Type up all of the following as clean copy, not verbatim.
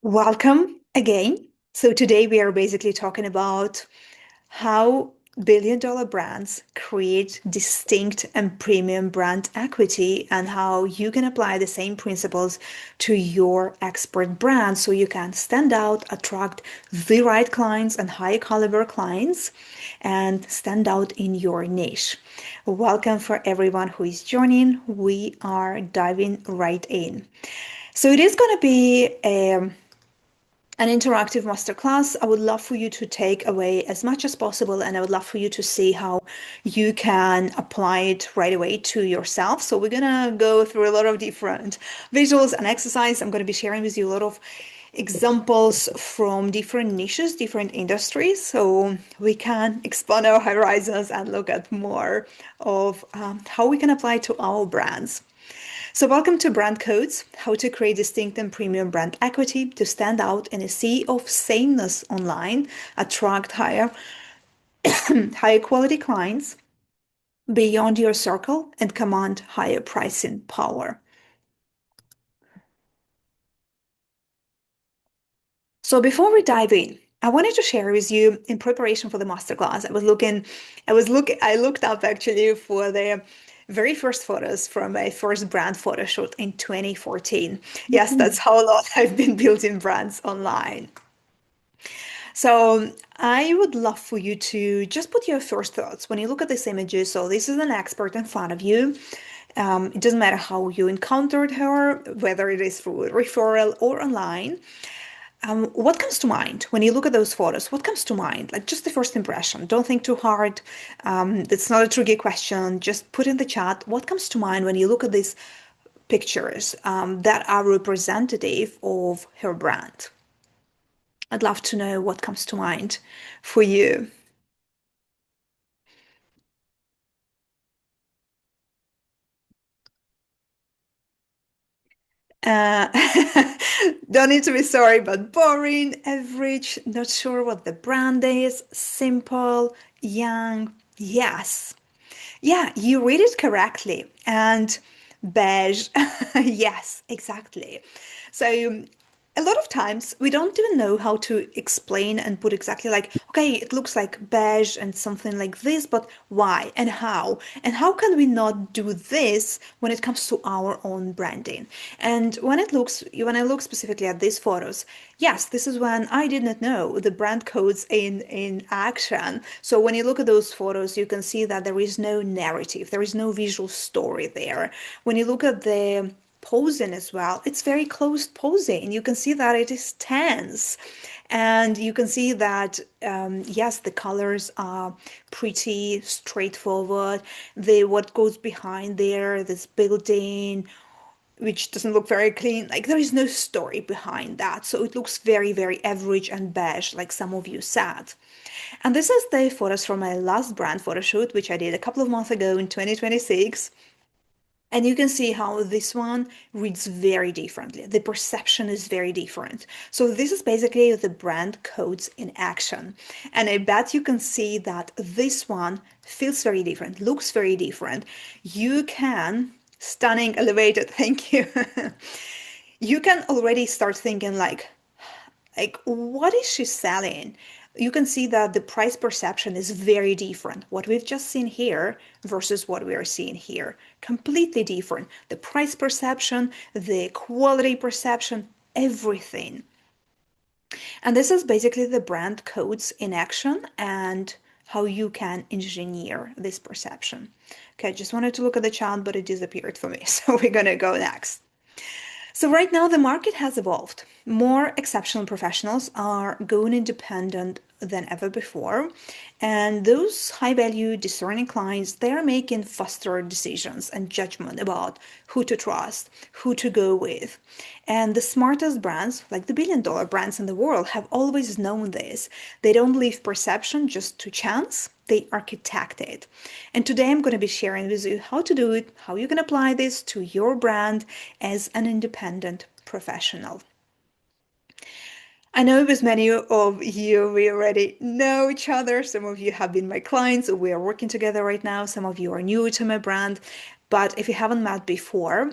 Welcome again. So, today we are basically talking about how billion-dollar brands create distinct and premium brand equity and how you can apply the same principles to your expert brand so you can stand out, attract the right clients and high caliber clients, and stand out in your niche. Welcome for everyone who is joining. We are diving right in. So, it is going to be an interactive masterclass. I would love for you to take away as much as possible, and I would love for you to see how you can apply it right away to yourself. So we're gonna go through a lot of different visuals and exercise. I'm gonna be sharing with you a lot of examples from different niches, different industries, so we can expand our horizons and look at more of how we can apply to our brands. So, welcome to Brand Codes, how to create distinct and premium brand equity to stand out in a sea of sameness online, attract higher quality clients beyond your circle, and command higher pricing power. So, before we dive in, I wanted to share with you in preparation for the masterclass. I looked up actually for the very first photos from my first brand photo shoot in 2014. Yes, that's Mhm. how long I've been building brands online. So I would love for you to just put your first thoughts when you look at these images. So this is an expert in front of you. It doesn't matter how you encountered her, whether it is through referral or online. What comes to mind when you look at those photos? What comes to mind? Like just the first impression. Don't think too hard. It's not a tricky question. Just put in the chat what comes to mind when you look at these pictures that are representative of her brand. I'd love to know what comes to mind for you. Uh, don't need to be sorry, but boring, average, not sure what the brand is, simple, young. Yes. Yeah, you read it correctly. And beige. Yes, exactly. So a lot of times we don't even know how to explain and put exactly like, okay, it looks like beige and something like this, but why and how? And how can we not do this when it comes to our own branding? And when I look specifically at these photos, yes, this is when I did not know the brand codes in action. So when you look at those photos, you can see that there is no narrative, there is no visual story there. When you look at the posing as well, it's very closed posing. You can see that it is tense. And you can see that, yes, the colors are pretty straightforward. What goes behind there, this building, which doesn't look very clean. Like there is no story behind that. So it looks very, very average and beige, like some of you said. And this is the photos from my last brand photo shoot, which I did a couple of months ago in 2026. And you can see how this one reads very differently. The perception is very different. So this is basically the brand codes in action. And I bet you can see that this one feels very different, looks very different. You can, stunning, elevated, thank you. You can already start thinking like what is she selling? You can see that the price perception is very different. What we've just seen here versus what we are seeing here, completely different. The price perception, the quality perception, everything. And this is basically the brand codes in action and how you can engineer this perception. Okay, just wanted to look at the chart, but it disappeared for me. So we're gonna go next. So right now the market has evolved. More exceptional professionals are going independent than ever before, and those high-value discerning clients, they are making faster decisions and judgment about who to trust, who to go with. And the smartest brands, like the billion-dollar brands in the world, have always known this. They don't leave perception just to chance, they architect it. And today I'm going to be sharing with you how to do it, how you can apply this to your brand as an independent professional. I know with many of you, we already know each other. Some of you have been my clients, or we are working together right now. Some of you are new to my brand. But if you haven't met before,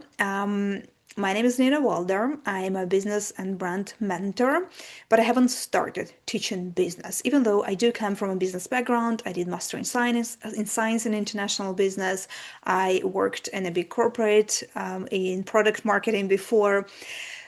My name is Nina Walder. I am a business and brand mentor, but I haven't started teaching business. Even though I do come from a business background, I did master in science and international business. I worked in a big corporate in product marketing before.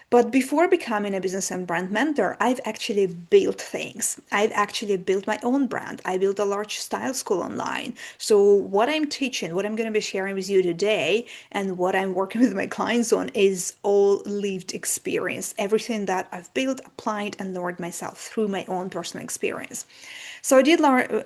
But before becoming a business and brand mentor, I've actually built things. I've actually built my own brand. I built a large style school online. So, what I'm teaching, what I'm going to be sharing with you today, and what I'm working with my clients on is all lived experience. Everything that I've built, applied, and learned myself through my own personal experience. So I did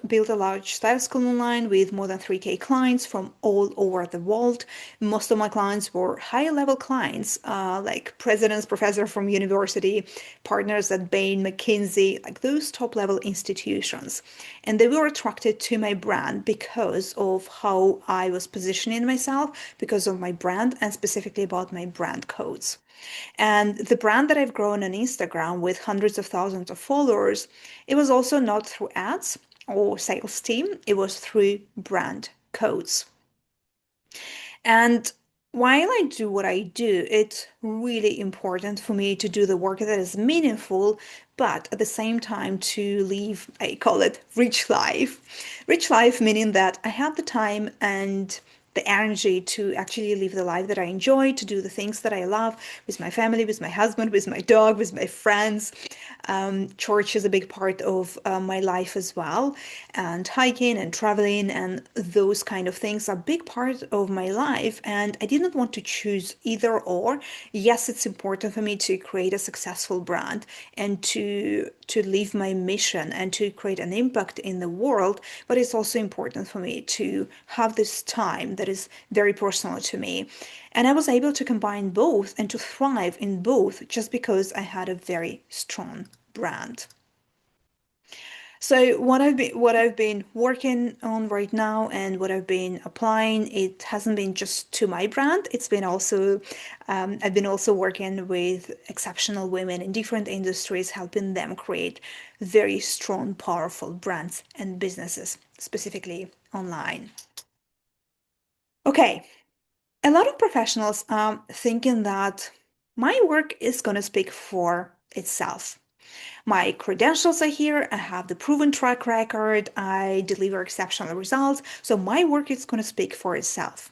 build a large style school online with more than 3K clients from all over the world. Most of my clients were high level clients, like presidents, professors from university, partners at Bain, McKinsey, like those top level institutions. And they were attracted to my brand because of how I was positioning myself, because of my brand, and specifically about my brand codes. And the brand that I've grown on Instagram with hundreds of thousands of followers, it was also not through ads or sales team, it was through brand codes. And while I do what I do, it's really important for me to do the work that is meaningful, but at the same time to live, I call it rich life. Rich life meaning that I have the time and the energy to actually live the life that I enjoy, to do the things that I love with my family, with my husband, with my dog, with my friends. Church is a big part of my life as well, and hiking and traveling and those kind of things are a big part of my life. And I didn't want to choose either or. Yes, it's important for me to create a successful brand and to live my mission and to create an impact in the world, but it's also important for me to have this time that is very personal to me. And I was able to combine both and to thrive in both just because I had a very strong brand. So what I've been working on right now and what I've been applying, it hasn't been just to my brand. It's been also I've been also working with exceptional women in different industries, helping them create very strong, powerful brands and businesses, specifically online. Okay, a lot of professionals are thinking that my work is going to speak for itself. My credentials are here. I have the proven track record. I deliver exceptional results. So my work is going to speak for itself.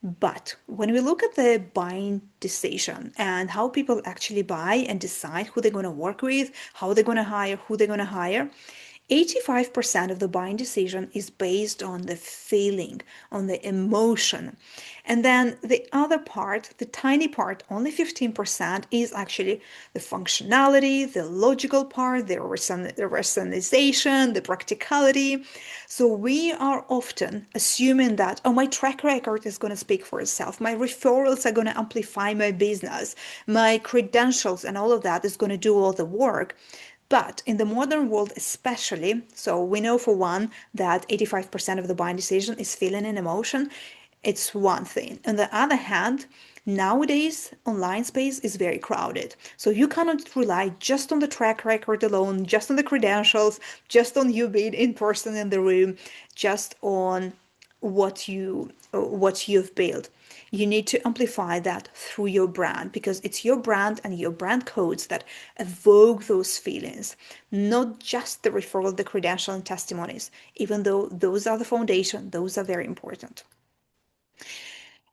But when we look at the buying decision and how people actually buy and decide who they're going to work with, how they're going to hire, who they're going to hire, 85% of the buying decision is based on the feeling, on the emotion. And then the other part, the tiny part, only 15%, is actually the functionality, the logical part, the rationalization, the practicality. So we are often assuming that, oh, my track record is going to speak for itself. My referrals are going to amplify my business. My credentials and all of that is going to do all the work. But in the modern world, especially, so we know for one that 85% of the buying decision is feeling and emotion. It's one thing. On the other hand, nowadays, online space is very crowded. So you cannot rely just on the track record alone, just on the credentials, just on you being in person in the room, just on what you've built. You need to amplify that through your brand because it's your brand and your brand codes that evoke those feelings, not just the referral, the credential and testimonies, even though those are the foundation, those are very important.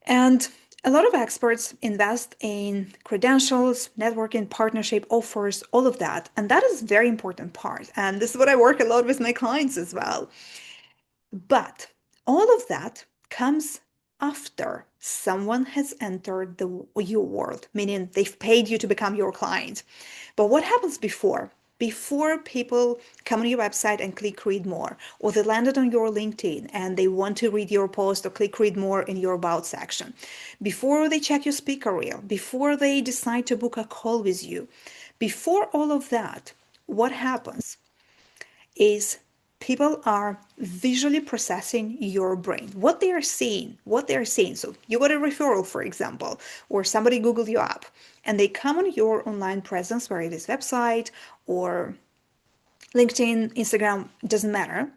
And a lot of experts invest in credentials, networking, partnership offers, all of that. And that is a very important part. And this is what I work a lot with my clients as well. But all of that comes after someone has entered your world, meaning they've paid you to become your client. But what happens before? Before people come on your website and click read more, or they landed on your LinkedIn and they want to read your post or click read more in your about section, before they check your speaker reel, before they decide to book a call with you, before all of that, what happens is people are visually processing your brain, what they are seeing, what they are seeing. So you got a referral, for example, or somebody Googled you up and they come on your online presence, whether it is website or LinkedIn, Instagram, doesn't matter.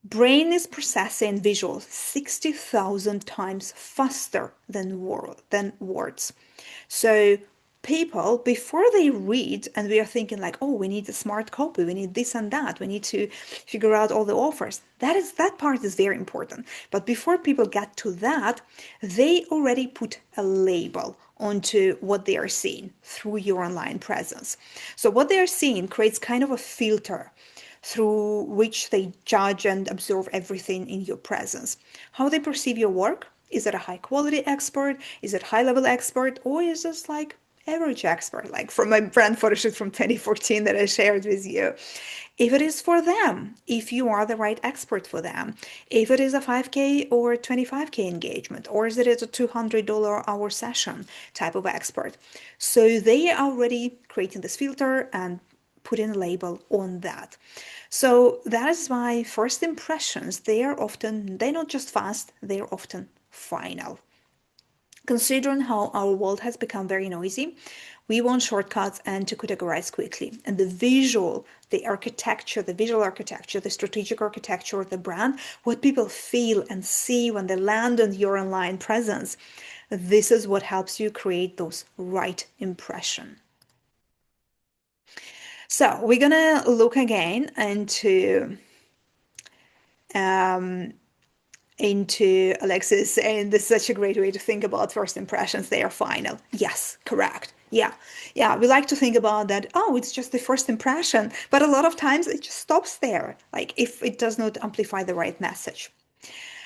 Brain is processing visuals 60,000 times faster than words. So people, before they read, and we are thinking like, oh, we need a smart copy, we need this and that, we need to figure out all the offers. That part is very important. But before people get to that, they already put a label onto what they are seeing through your online presence. So what they are seeing creates kind of a filter through which they judge and observe everything in your presence. How they perceive your work? Is it a high quality expert? Is it high level expert? Or is it just like average expert, like from my brand photo shoot from 2014 that I shared with you? If it is for them, if you are the right expert for them, if it is a 5K or 25K engagement, or is it a $200 hour session type of expert. So they are already creating this filter and putting a label on that. So that is why first impressions, they're not just fast, they're often final. Considering how our world has become very noisy, we want shortcuts and to categorize quickly. And the architecture, the visual architecture, the strategic architecture of the brand, what people feel and see when they land on your online presence, this is what helps you create those right impression. So we're gonna look again um, into Alexis, and this is such a great way to think about first impressions. They are final. Yes, correct. Yeah, yeah. We like to think about that. Oh, it's just the first impression, but a lot of times it just stops there. Like if it does not amplify the right message.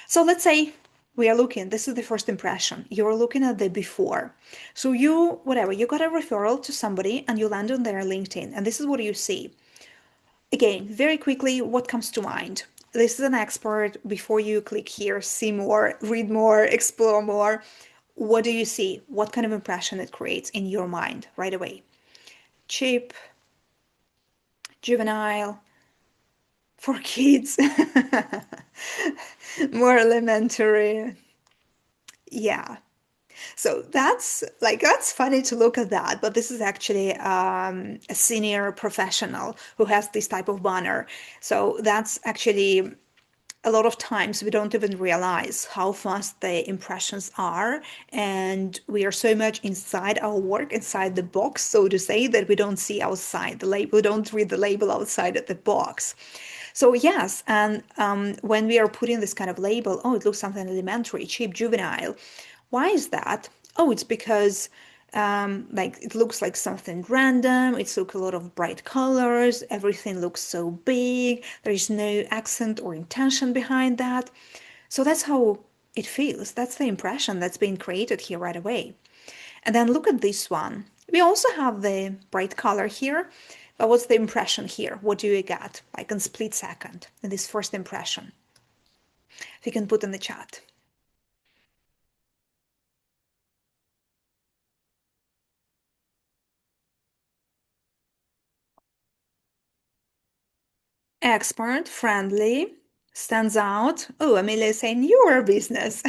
So let's say we are looking. This is the first impression. You're looking at the before. So you got a referral to somebody, and you land on their LinkedIn, and this is what you see. Again, very quickly, what comes to mind? This is an expert. Before you click here, see more, read more, explore more, what do you see? What kind of impression it creates in your mind right away? Cheap, juvenile, for kids, more elementary. Yeah. So that's funny to look at that, but this is actually a senior professional who has this type of banner. So that's actually a lot of times we don't even realize how fast the impressions are, and we are so much inside our work, inside the box, so to say, that we don't see outside the label, we don't read the label outside of the box. So yes, and when we are putting this kind of label, oh, it looks something elementary, cheap, juvenile. Why is that? Oh, it's because like it looks like something random. It's look a lot of bright colors. Everything looks so big. There is no accent or intention behind that. So that's how it feels. That's the impression that's being created here right away. And then look at this one. We also have the bright color here, but what's the impression here? What do you get? Like in split second, in this first impression. If you can put in the chat. Expert, friendly, stands out. Oh, Amelia is saying your business.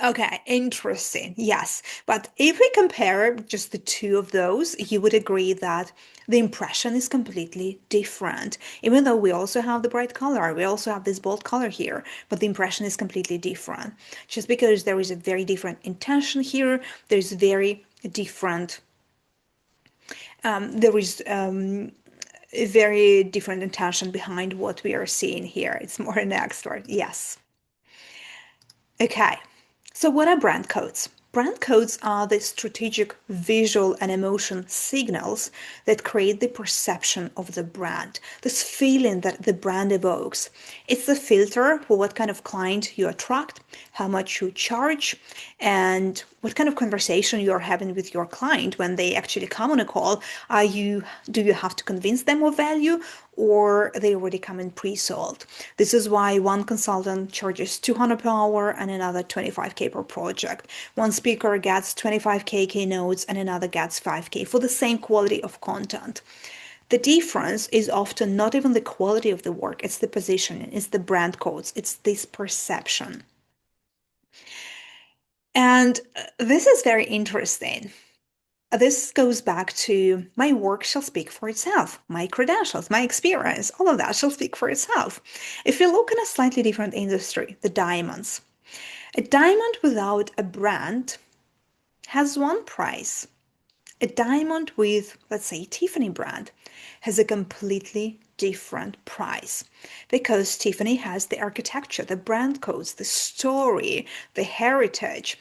Okay, interesting. Yes. But if we compare just the two of those, you would agree that the impression is completely different. Even though we also have the bright color, we also have this bold color here, but the impression is completely different. Just because there is a very different intention here, there's very different, there is a very different intention behind what we are seeing here. It's more an expert. Yes. Okay, so what are brand codes? Brand codes are the strategic visual and emotion signals that create the perception of the brand, this feeling that the brand evokes. It's the filter for what kind of client you attract, how much you charge, and what kind of conversation you're having with your client when they actually come on a call. Do you have to convince them of value, or they already come in pre-sold? This is why one consultant charges 200 per hour and another 25K per project. One speaker gets 25K keynotes and another gets 5K for the same quality of content. The difference is often not even the quality of the work, it's the positioning, it's the brand codes, it's this perception. And this is very interesting. This goes back to my work shall speak for itself, my credentials, my experience, all of that shall speak for itself. If you look in a slightly different industry, the diamonds, a diamond without a brand has one price. A diamond with, let's say, Tiffany brand has a completely different price because Tiffany has the architecture, the brand codes, the story, the heritage,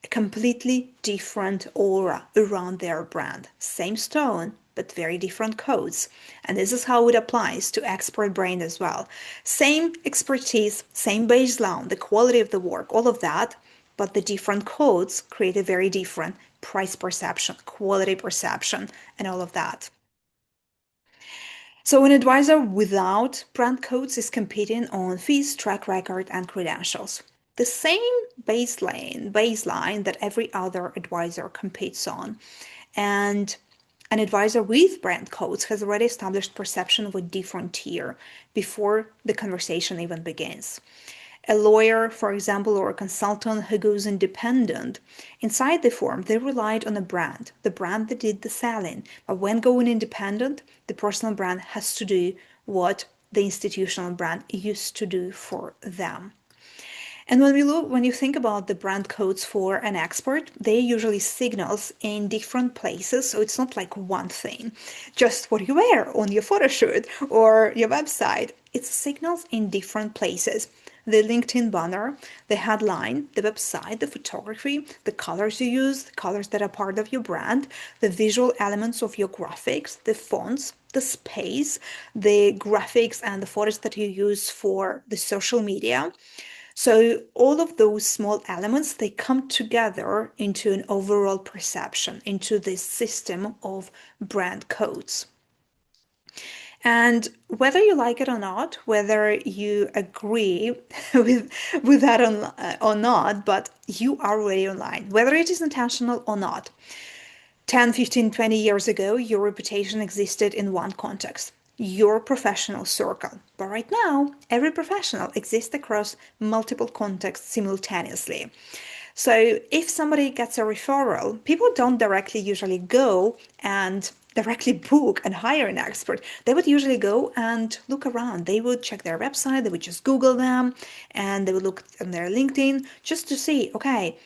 a completely different aura around their brand. Same stone, but very different codes. And this is how it applies to expert brand as well. Same expertise, same baseline, the quality of the work, all of that, but the different codes create a very different price perception, quality perception, and all of that. So an advisor without brand codes is competing on fees, track record, and credentials. The same baseline that every other advisor competes on. And an advisor with brand codes has already established perception of a different tier before the conversation even begins. A lawyer, for example, or a consultant who goes independent, inside the firm, they relied on a brand, the brand that did the selling. But when going independent, the personal brand has to do what the institutional brand used to do for them. And when you think about the brand codes for an expert, they usually signals in different places. So it's not like one thing, just what you wear on your photo shoot or your website. It signals in different places. The LinkedIn banner, the headline, the website, the photography, the colors you use, the colors that are part of your brand, the visual elements of your graphics, the fonts, the space, the graphics and the photos that you use for the social media. So all of those small elements, they come together into an overall perception, into this system of brand codes. And whether you like it or not, whether you agree with that or not, but you are already online, whether it is intentional or not. 10, 15, 20 years ago, your reputation existed in one context, your professional circle. But right now, every professional exists across multiple contexts simultaneously. So if somebody gets a referral, people don't directly usually go and directly book and hire an expert. They would usually go and look around. They would check their website, they would just Google them, and they would look on their LinkedIn just to see, okay,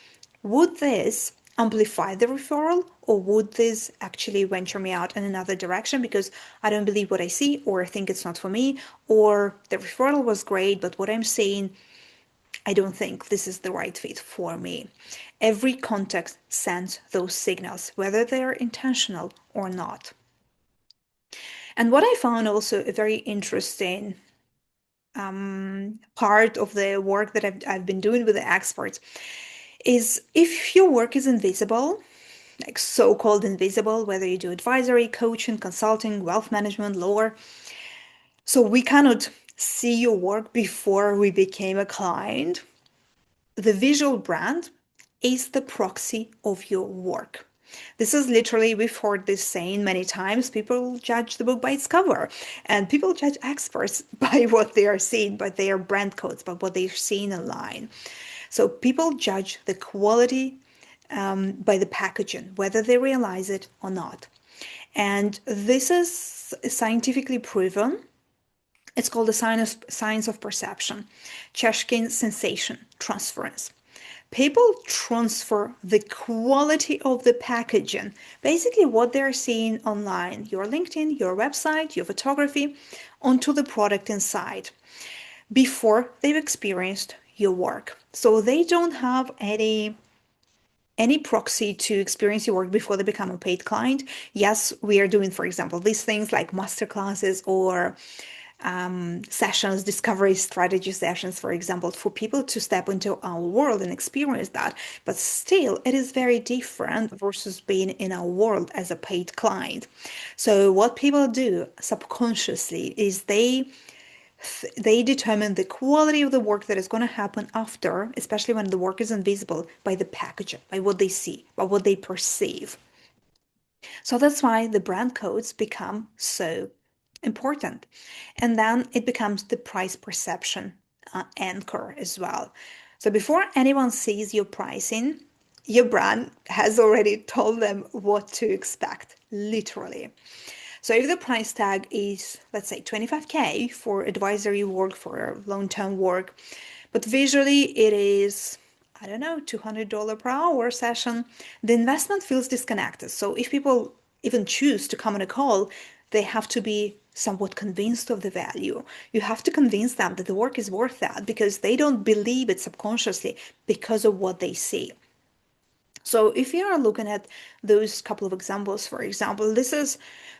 would this amplify the referral or would this actually venture me out in another direction because I don't believe what I see or I think it's not for me, or the referral was great, but what I'm seeing, I don't think this is the right fit for me. Every context sends those signals, whether they're intentional or not. And what I found also a very interesting part of the work that I've been doing with the experts is if your work is invisible, like so-called invisible, whether you do advisory, coaching, consulting, wealth management, law, so we cannot see your work before we became a client. The visual brand is the proxy of your work. This is literally, we've heard this saying many times, people judge the book by its cover, and people judge experts by what they are seeing, by their brand codes, by what they're seeing online. So people judge the quality by the packaging, whether they realize it or not. And this is scientifically proven. It's called the science of perception, Cheshkin sensation transference. People transfer the quality of the packaging, basically what they're seeing online, your LinkedIn, your website, your photography, onto the product inside before they've experienced your work. So they don't have any proxy to experience your work before they become a paid client. Yes, we are doing, for example, these things like masterclasses or sessions, discovery strategy sessions, for example, for people to step into our world and experience that. But still, it is very different versus being in our world as a paid client. So what people do subconsciously is they determine the quality of the work that is going to happen after, especially when the work is invisible, by the packaging, by what they see, by what they perceive. So that's why the brand codes become so important. And then it becomes the price perception anchor as well. So before anyone sees your pricing, your brand has already told them what to expect, literally. So if the price tag is, let's say, 25K for advisory work, for long-term work, but visually it is I don't know, $200 per hour session, the investment feels disconnected. So if people even choose to come on a call, they have to be somewhat convinced of the value. You have to convince them that the work is worth that because they don't believe it subconsciously because of what they see. So if you are looking at those couple of examples, for example,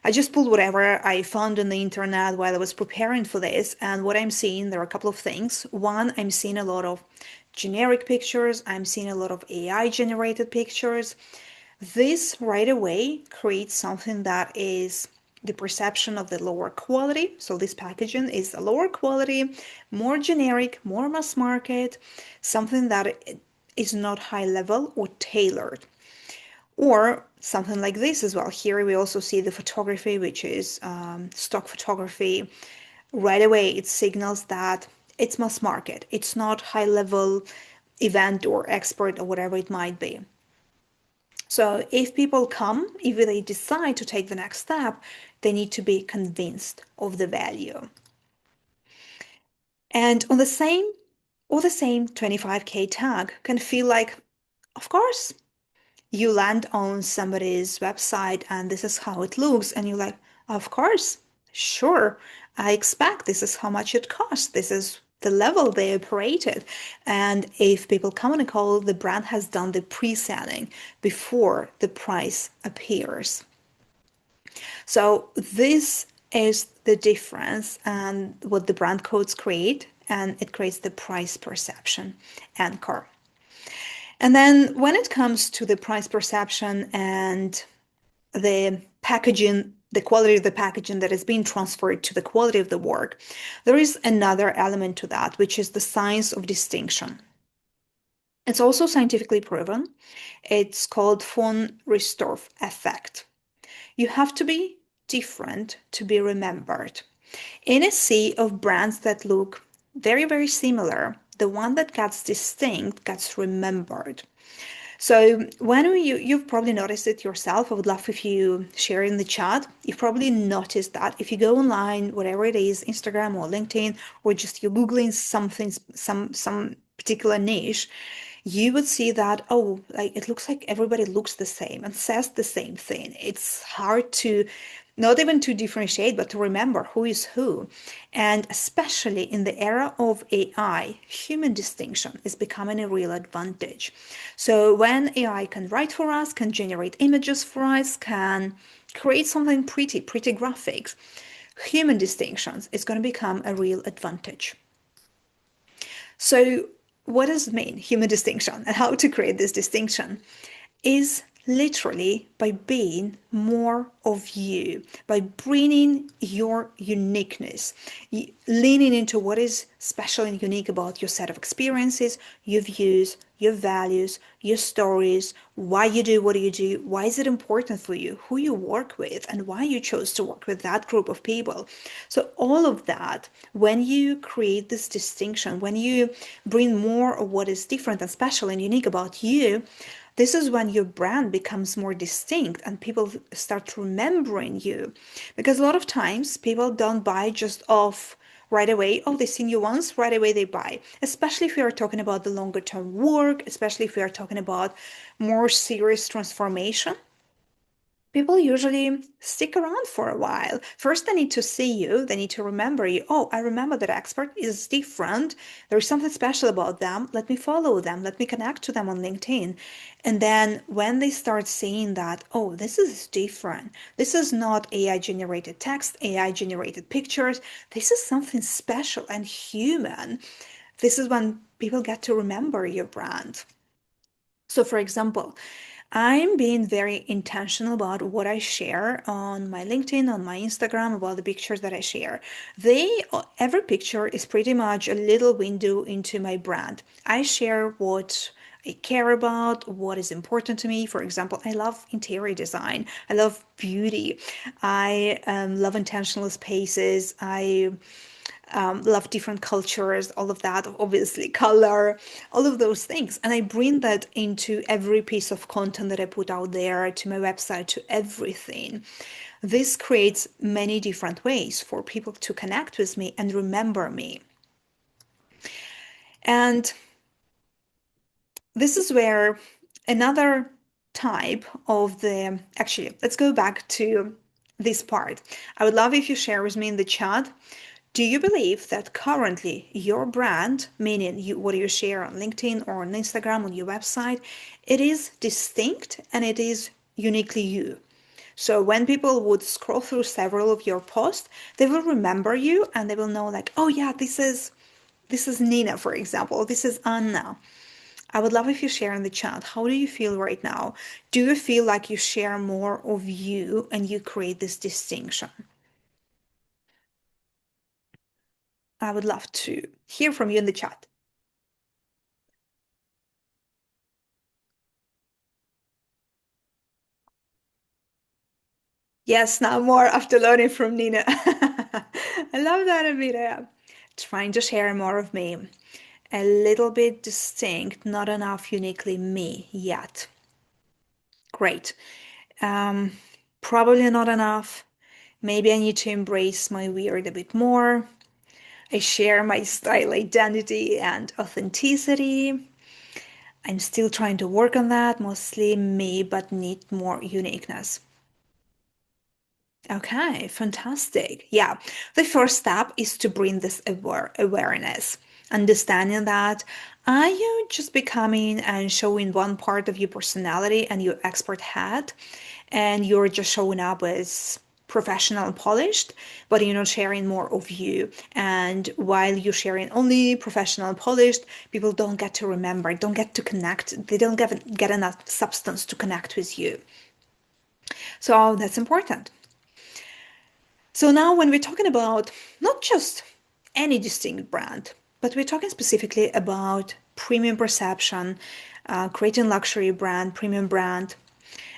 I just pulled whatever I found on the internet while I was preparing for this. And what I'm seeing, there are a couple of things. One, I'm seeing a lot of generic pictures. I'm seeing a lot of AI generated pictures. This right away creates something that is the perception of the lower quality. So this packaging is a lower quality, more generic, more mass market, something that is not high level or tailored. Or something like this as well. Here we also see the photography, which is stock photography. Right away, it signals that it's mass market. It's not high level event or expert or whatever it might be. So if people come, if they decide to take the next step, they need to be convinced of the value. And on the same 25K tag can feel like, of course, you land on somebody's website and this is how it looks, and you're like, of course, sure, I expect this is how much it costs. This is the level they operated. And if people come on a call, the brand has done the pre-selling before the price appears. So this is the difference and what the brand codes create, and it creates the price perception anchor. And then when it comes to the price perception and the packaging, the quality of the packaging that is being transferred to the quality of the work, there is another element to that, which is the science of distinction. It's also scientifically proven. It's called von Ristorff effect. You have to be different to be remembered. In a sea of brands that look very, very similar, the one that gets distinct gets remembered. So you've probably noticed it yourself. I would love if you share in the chat. You've probably noticed that if you go online, whatever it is, Instagram or LinkedIn, or just you're Googling something, some particular niche, you would see that, oh, like it looks like everybody looks the same and says the same thing. It's hard to not even to differentiate, but to remember who is who. And especially in the era of AI, human distinction is becoming a real advantage. So when AI can write for us, can generate images for us, can create something pretty graphics, human distinctions is going to become a real advantage. So what does it mean, human distinction, and how to create this distinction? Is literally by being more of you, by bringing your uniqueness, leaning into what is special and unique about your set of experiences, your views, your values, your stories, why you do what you do, why is it important for you, who you work with, and why you chose to work with that group of people. So all of that, when you create this distinction, when you bring more of what is different and special and unique about you, this is when your brand becomes more distinct and people start remembering you. Because a lot of times people don't buy just off right away. Oh, they've seen you once, right away they buy. Especially if we are talking about the longer term work, especially if we are talking about more serious transformation. People usually stick around for a while. First, they need to see you, they need to remember you. Oh, I remember that expert is different. There's something special about them. Let me follow them. Let me connect to them on LinkedIn. And then when they start seeing that, oh, this is different. This is not AI generated text, AI generated pictures. This is something special and human. This is when people get to remember your brand. So, for example, I'm being very intentional about what I share on my LinkedIn, on my Instagram, about the pictures that I share. Every picture is pretty much a little window into my brand. I share what I care about, what is important to me. For example, I love interior design. I love beauty. I love intentional spaces. I love different cultures, all of that, obviously, color, all of those things. And I bring that into every piece of content that I put out there, to my website, to everything. This creates many different ways for people to connect with me and remember me. And this is where another type of the, actually, let's go back to this part. I would love if you share with me in the chat. Do you believe that currently your brand, meaning what you share on LinkedIn or on Instagram on your website, it is distinct and it is uniquely you? So when people would scroll through several of your posts, they will remember you and they will know like, oh yeah, this is Nina, for example. This is Anna. I would love if you share in the chat. How do you feel right now? Do you feel like you share more of you and you create this distinction? I would love to hear from you in the chat. Yes, now more after learning from Nina. I love that, Amira. Trying to share more of me. A little bit distinct, not enough uniquely me yet. Great. Um, Probably not enough. Maybe I need to embrace my weird a bit more. I share my style identity and authenticity. I'm still trying to work on that, mostly me, but need more uniqueness. Okay, fantastic. Yeah, the first step is to bring this awareness, understanding that are you just becoming and showing one part of your personality and your expert hat, and you're just showing up as professional and polished, but you're not sharing more of you. And while you're sharing only professional and polished, people don't get to remember, don't get to connect, they don't get enough substance to connect with you. So that's important. So now when we're talking about not just any distinct brand, but we're talking specifically about premium perception, creating luxury brand, premium brand.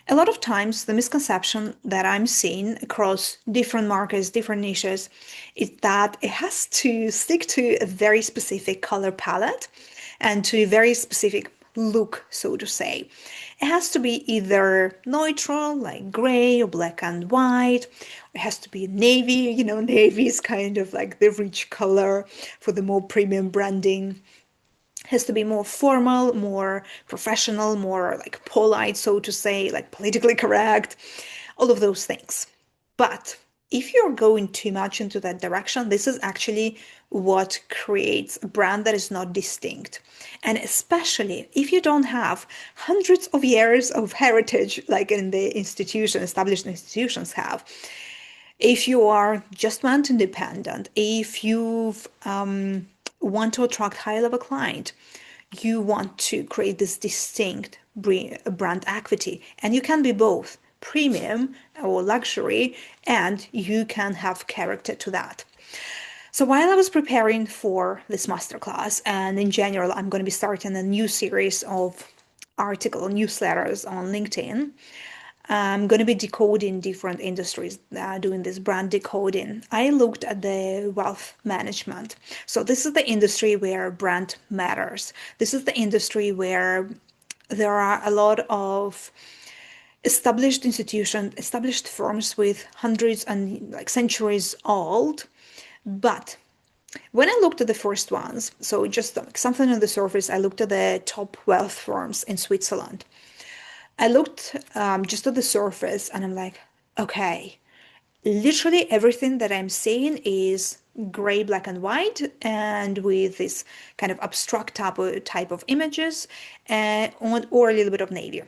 A lot of times the misconception that I'm seeing across different markets, different niches, is that it has to stick to a very specific color palette and to a very specific look, so to say. It has to be either neutral, like gray or black and white. It has to be navy. Navy is kind of like the rich color for the more premium branding. It has to be more formal, more professional, more like polite, so to say, like politically correct, all of those things. But if you're going too much into that direction, this is actually what creates a brand that is not distinct. And especially if you don't have hundreds of years of heritage, like in the institution, established institutions have, if you are just went independent, if you want to attract high level client, you want to create this distinct brand equity, and you can be both premium or luxury, and you can have character to that. So while I was preparing for this masterclass, and in general, I'm going to be starting a new series of article newsletters on LinkedIn. I'm going to be decoding different industries, doing this brand decoding. I looked at the wealth management. So this is the industry where brand matters. This is the industry where there are a lot of established institutions, established firms with hundreds and like centuries old. But when I looked at the first ones, so just like something on the surface, I looked at the top wealth firms in Switzerland. I looked just at the surface and I'm like, okay, literally everything that I'm seeing is gray, black, and white, and with this kind of abstract type of images, or a little bit of navy.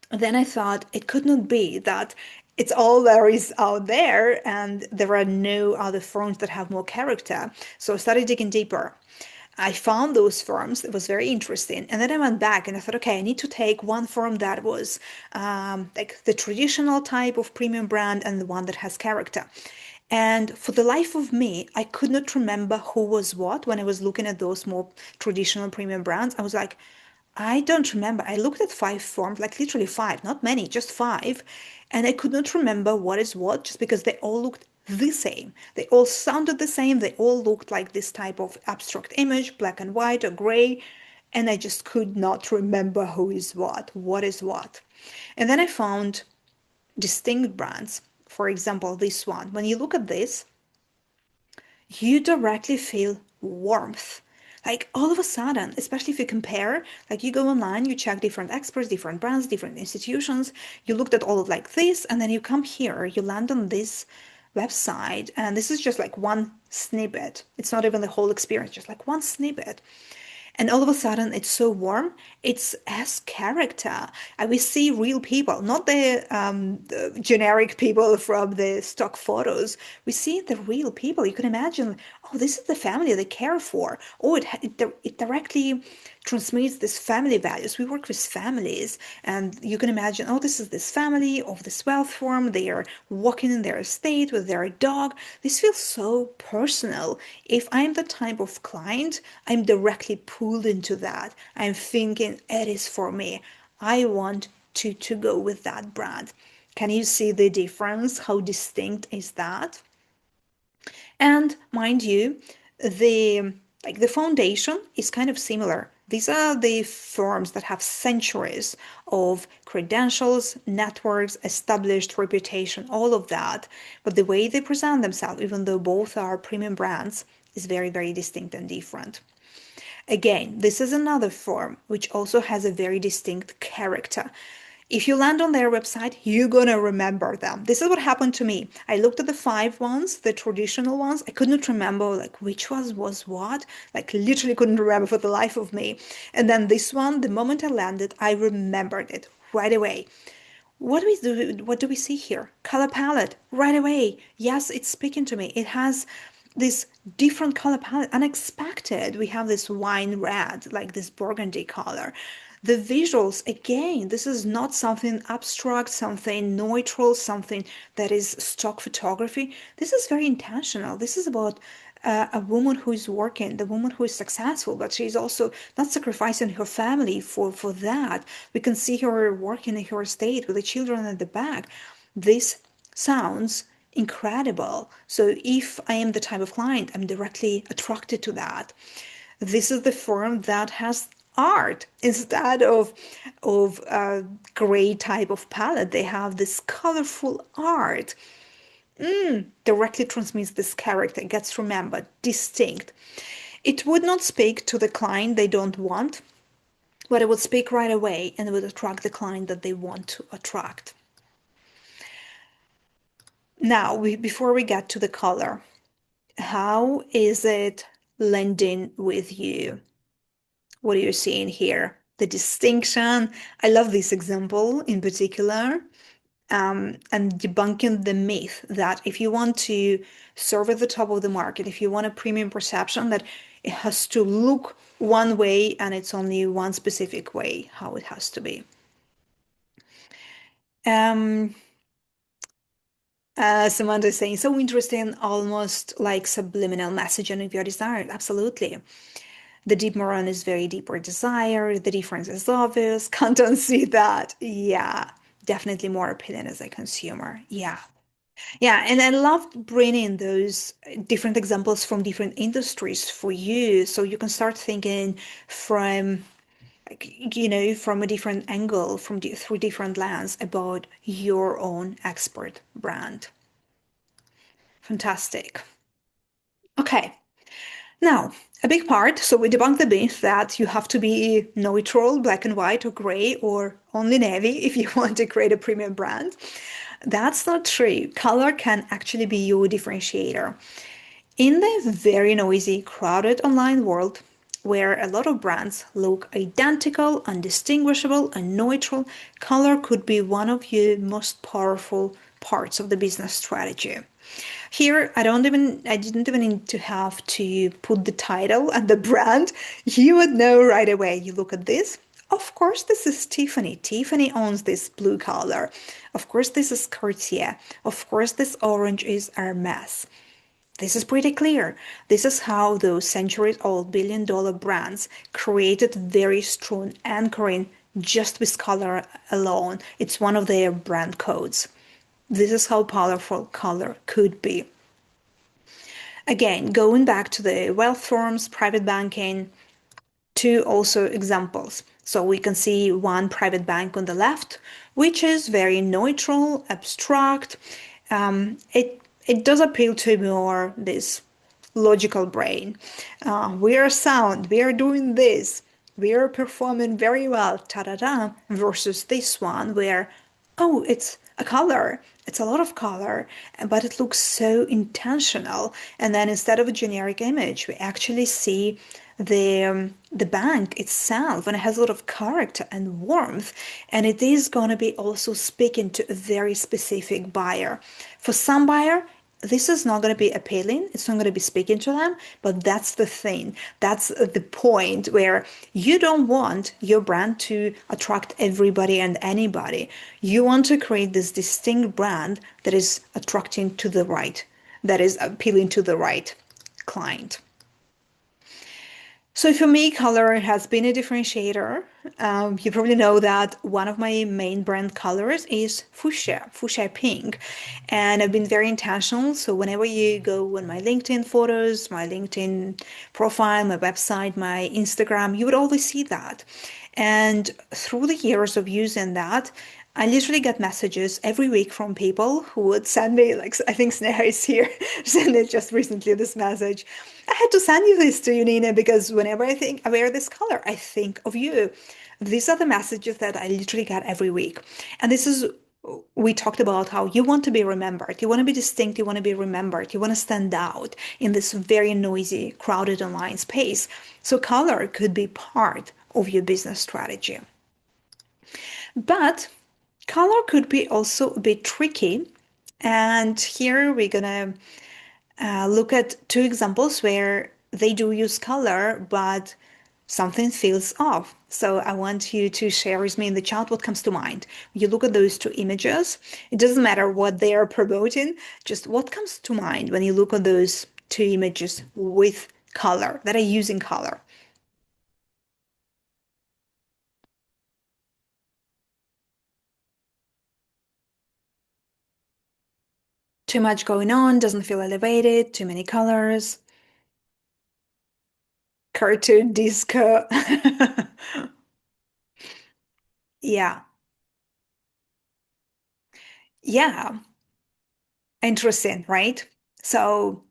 Then I thought it could not be that it's all there is out there and there are no other firms that have more character. So I started digging deeper. I found those firms. It was very interesting. And then I went back and I thought, okay, I need to take one firm that was like the traditional type of premium brand and the one that has character. And for the life of me, I could not remember who was what when I was looking at those more traditional premium brands. I was like, I don't remember. I looked at five forms, like literally five, not many, just five, and I could not remember what is what just because they all looked the same. They all sounded the same. They all looked like this type of abstract image, black and white or gray, and I just could not remember who is what is what. And then I found distinct brands. For example, this one. When you look at this, you directly feel warmth. Like all of a sudden, especially if you compare, like you go online, you check different experts, different brands, different institutions, you looked at all of like this, and then you come here, you land on this website, and this is just like one snippet. It's not even the whole experience, just like one snippet. And all of a sudden, it's so warm. It's as character. And we see real people, not the generic people from the stock photos. We see the real people. You can imagine, oh, this is the family they care for. Oh, it directly transmits this family values. We work with families, and you can imagine, oh, this is this family of this wealth form. They are walking in their estate with their dog. This feels so personal. If I'm the type of client, I'm directly pulled into that. I'm thinking it is for me. I want to go with that brand. Can you see the difference? How distinct is that? And mind you, the the foundation is kind of similar. These are the firms that have centuries of credentials, networks, established reputation, all of that. But the way they present themselves, even though both are premium brands, is very, very distinct and different. Again, this is another firm which also has a very distinct character. If you land on their website, you're gonna remember them. This is what happened to me. I looked at the five ones, the traditional ones. I couldn't remember like which was what. Like literally couldn't remember for the life of me. And then this one, the moment I landed, I remembered it right away. What do we see here? Color palette right away. Yes, it's speaking to me. It has this different color palette, unexpected. We have this wine red, like this burgundy color. The visuals, again, this is not something abstract, something neutral, something that is stock photography. This is very intentional. This is about a woman who is working, the woman who is successful, but she's also not sacrificing her family for that. We can see her working in her estate with the children at the back. This sounds incredible. So if I am the type of client, I'm directly attracted to that. This is the firm that has art instead of a gray type of palette. They have this colorful art. Directly transmits this character, gets remembered, distinct. It would not speak to the client they don't want, but it would speak right away and it would attract the client that they want to attract. Now, before we get to the color, how is it blending with you? What are you seeing here? The distinction. I love this example in particular. And debunking the myth that if you want to serve at the top of the market, if you want a premium perception, that it has to look one way and it's only one specific way how it has to be. Um, Samantha is saying, so interesting, almost like subliminal messaging of your desire. Absolutely. The deep maroon is very deeper desire. The difference is obvious. Can't unsee that. Yeah, definitely more appealing as a consumer. Yeah. Yeah, and I loved bringing those different examples from different industries for you, so you can start thinking from, like, from a different angle, through different lens about your own expert brand. Fantastic. Okay, now a big part. So we debunked the myth that you have to be neutral, black and white, or gray, or only navy if you want to create a premium brand. That's not true. Color can actually be your differentiator. In the very noisy, crowded online world, where a lot of brands look identical, undistinguishable, and neutral, color could be one of your most powerful parts of the business strategy. Here, I didn't even need to have to put the title and the brand. You would know right away. You look at this. Of course, this is Tiffany. Tiffany owns this blue color. Of course, this is Cartier. Of course, this orange is Hermes. This is pretty clear. This is how those centuries-old billion-dollar brands created very strong anchoring just with color alone. It's one of their brand codes. This is how powerful color could be. Again, going back to the wealth firms, private banking, two also examples. So we can see one private bank on the left, which is very neutral, abstract. It does appeal to more this logical brain. We are sound, we are doing this, we are performing very well, ta-da-da, versus this one where, oh, it's a color. It's a lot of color, but it looks so intentional. And then instead of a generic image, we actually see the bank itself, and it has a lot of character and warmth, and it is going to be also speaking to a very specific buyer. For some buyer, this is not going to be appealing, it's not going to be speaking to them, but that's the thing, that's the point where you don't want your brand to attract everybody and anybody. You want to create this distinct brand that is attracting to the right, that is appealing to the right client. So for me, color has been a differentiator. You probably know that one of my main brand colors is fuchsia pink. And I've been very intentional. So whenever you go on my LinkedIn photos, my LinkedIn profile, my website, my Instagram, you would always see that. And through the years of using that, I literally get messages every week from people who would send me, like, I think Sneha is here, sent it just recently, this message. I had to send you this to you, Nina, because whenever I wear this color, I think of you. These are the messages that I literally get every week. And this is, we talked about how you want to be remembered. You want to be distinct. You want to be remembered. You want to stand out in this very noisy, crowded online space. So color could be part of your business strategy. But color could be also a bit tricky. And here we're gonna look at two examples where they do use color, but something feels off. So I want you to share with me in the chat what comes to mind. You look at those two images. It doesn't matter what they are promoting, just what comes to mind when you look at those two images with color, that are using color. Too much going on, doesn't feel elevated, too many colors, cartoon disco. Yeah. Yeah. Interesting, right? So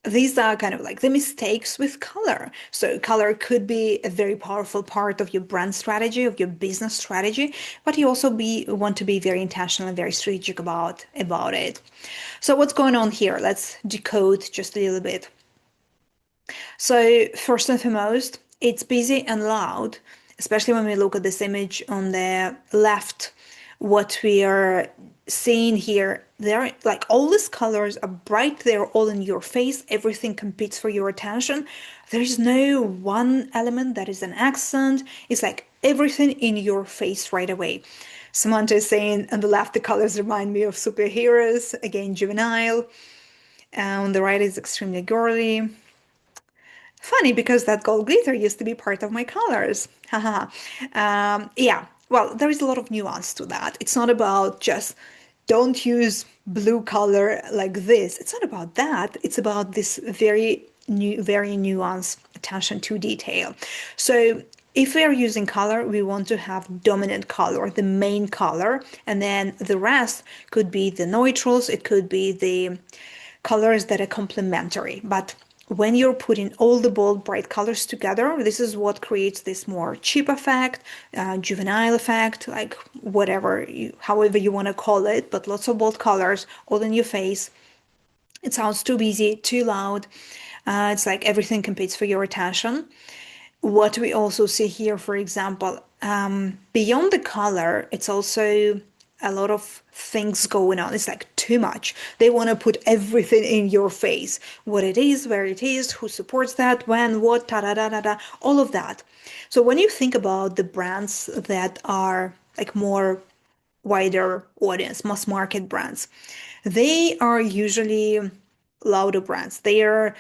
these are kind of like the mistakes with color. So color could be a very powerful part of your brand strategy, of your business strategy, but you also want to be very intentional and very strategic about it. So what's going on here? Let's decode just a little bit. So first and foremost, it's busy and loud, especially when we look at this image on the left. What we are seeing here, there, like all these colors are bright, they're all in your face, everything competes for your attention. There is no one element that is an accent. It's like everything in your face right away. Samantha is saying on the left, the colors remind me of superheroes, again, juvenile. On the right is extremely girly. Funny because that gold glitter used to be part of my colors. Haha. Yeah, well, there is a lot of nuance to that. It's not about just don't use blue color like this. It's not about that. It's about this very nuanced attention to detail. So if we are using color, we want to have dominant color, the main color, and then the rest could be the neutrals, it could be the colors that are complementary. But when you're putting all the bold, bright colors together, this is what creates this more cheap effect, juvenile effect, like however you want to call it, but lots of bold colors all in your face. It sounds too busy, too loud. It's like everything competes for your attention. What we also see here, for example, beyond the color, it's also a lot of things going on. It's like too much. They want to put everything in your face. What it is, where it is, who supports that, when, what, ta da da da da, all of that. So when you think about the brands that are like more wider audience, mass market brands, they are usually louder brands. They are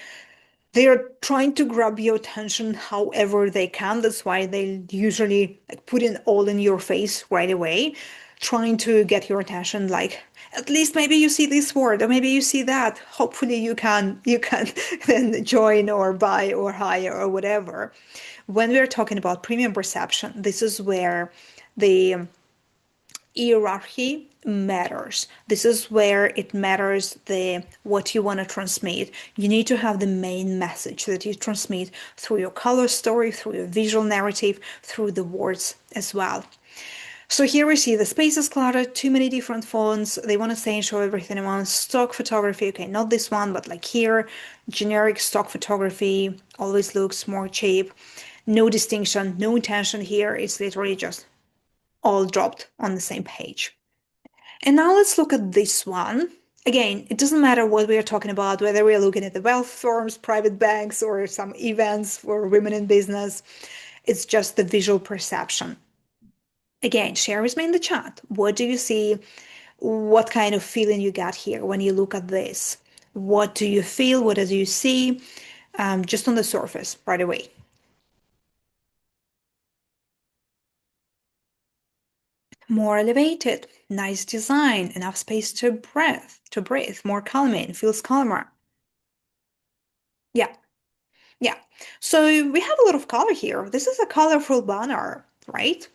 trying to grab your attention however they can. That's why they usually like put it all in your face right away, trying to get your attention. Like at least maybe you see this word or maybe you see that. Hopefully you can then join or buy or hire or whatever. When we're talking about premium perception, this is where the hierarchy matters. This is where it matters the what you want to transmit. You need to have the main message that you transmit through your color story, through your visual narrative, through the words as well. So here we see the space is cluttered, too many different fonts. They want to say and show everything in one. Stock photography, okay, not this one, but like here, generic stock photography always looks more cheap. No distinction, no intention here. It's literally just all dropped on the same page. And now let's look at this one. Again, it doesn't matter what we are talking about, whether we are looking at the wealth firms, private banks, or some events for women in business. It's just the visual perception. Again, share with me in the chat. What do you see? What kind of feeling you got here when you look at this? What do you feel? What do you see? Just on the surface right away. More elevated, nice design, enough space to breathe, more calming, feels calmer. Yeah, yeah. So we have a lot of color here. This is a colorful banner, right?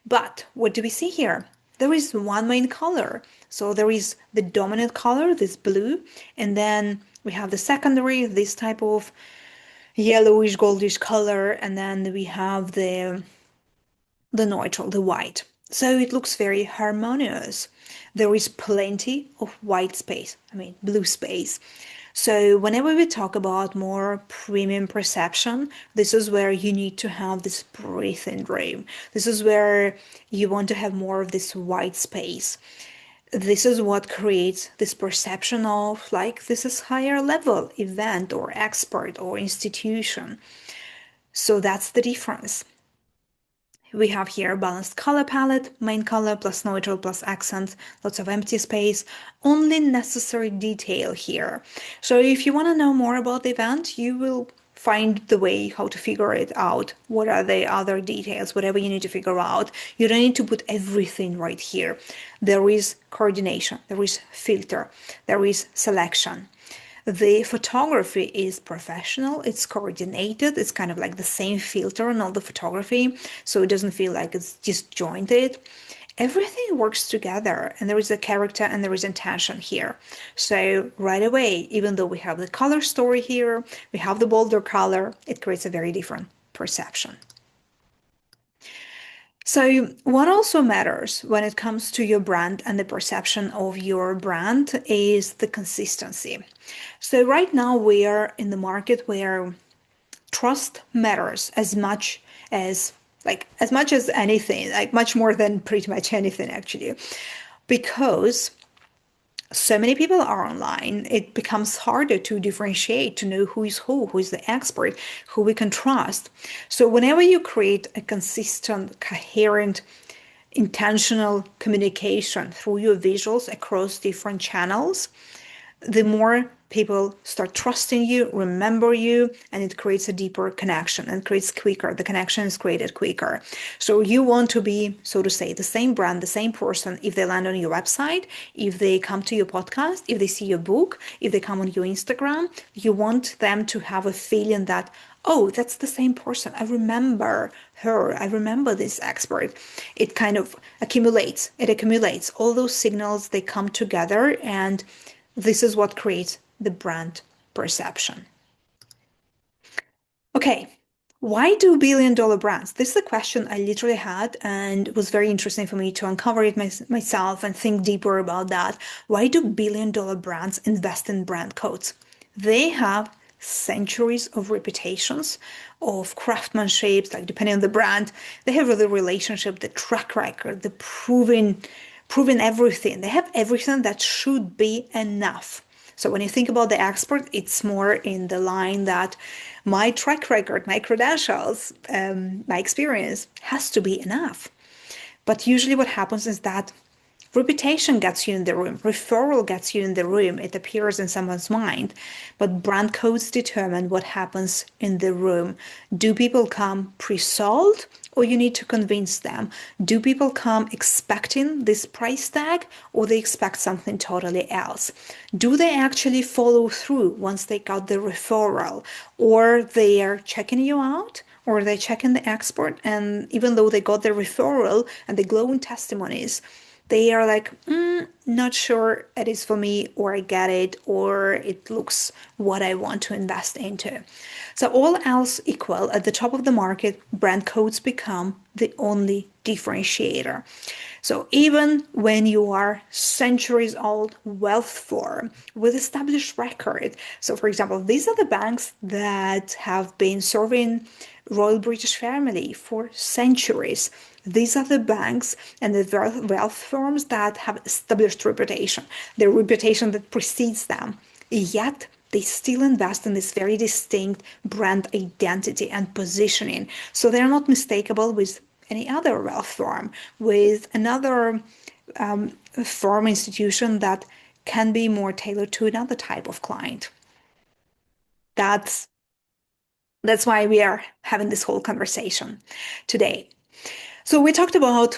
But what do we see here? There is one main color. So there is the dominant color, this blue, and then we have the secondary, this type of yellowish, goldish color, and then we have the neutral, the white. So it looks very harmonious. There is plenty of white space, I mean, blue space. So whenever we talk about more premium perception, this is where you need to have this breathing room. This is where you want to have more of this white space. This is what creates this perception of like this is higher level event or expert or institution. So that's the difference. We have here a balanced color palette, main color plus neutral plus accent, lots of empty space, only necessary detail here. So if you want to know more about the event, you will find the way how to figure it out. What are the other details, whatever you need to figure out. You don't need to put everything right here. There is coordination, there is filter, there is selection. The photography is professional, it's coordinated, it's kind of like the same filter on all the photography, so it doesn't feel like it's disjointed. Everything works together, and there is a character and there is intention here. So right away, even though we have the color story here, we have the bolder color, it creates a very different perception. So, what also matters when it comes to your brand and the perception of your brand is the consistency. So, right now we are in the market where trust matters as much as anything, like much more than pretty much anything actually, because so many people are online, it becomes harder to differentiate, to know who is the expert, who we can trust. So whenever you create a consistent, coherent, intentional communication through your visuals across different channels, the more people start trusting you, remember you, and it creates a deeper connection and creates quicker. The connection is created quicker. So you want to be, so to say, the same brand, the same person if they land on your website, if they come to your podcast, if they see your book, if they come on your Instagram, you want them to have a feeling that, oh, that's the same person. I remember her. I remember this expert. It kind of accumulates. It accumulates. All those signals, they come together, and this is what creates the brand perception. Okay, why do billion-dollar brands? This is a question I literally had, and it was very interesting for me to uncover it myself and think deeper about that. Why do billion-dollar brands invest in brand codes? They have centuries of reputations, of craftsmanship, like depending on the brand. They have the relationship, the track record, the proven everything. They have everything that should be enough. So when you think about the expert, it's more in the line that my track record, my credentials, my experience has to be enough. But usually what happens is that reputation gets you in the room, referral gets you in the room, it appears in someone's mind, but brand codes determine what happens in the room. Do people come pre-sold, or you need to convince them? Do people come expecting this price tag, or they expect something totally else? Do they actually follow through once they got the referral, or they are checking you out, or they checking the expert, and even though they got the referral and the glowing testimonies, They are like, not sure it is for me, or I get it, or it looks what I want to invest into. So, all else equal, at the top of the market, brand codes become the only differentiator. So, even when you are centuries old wealth firm with established record, so for example, these are the banks that have been serving Royal British family for centuries. These are the banks and the wealth firms that have established reputation, the reputation that precedes them. Yet they still invest in this very distinct brand identity and positioning. So they're not mistakable with any other wealth firm, with another firm institution that can be more tailored to another type of client. That's that's why we are having this whole conversation today. So we talked about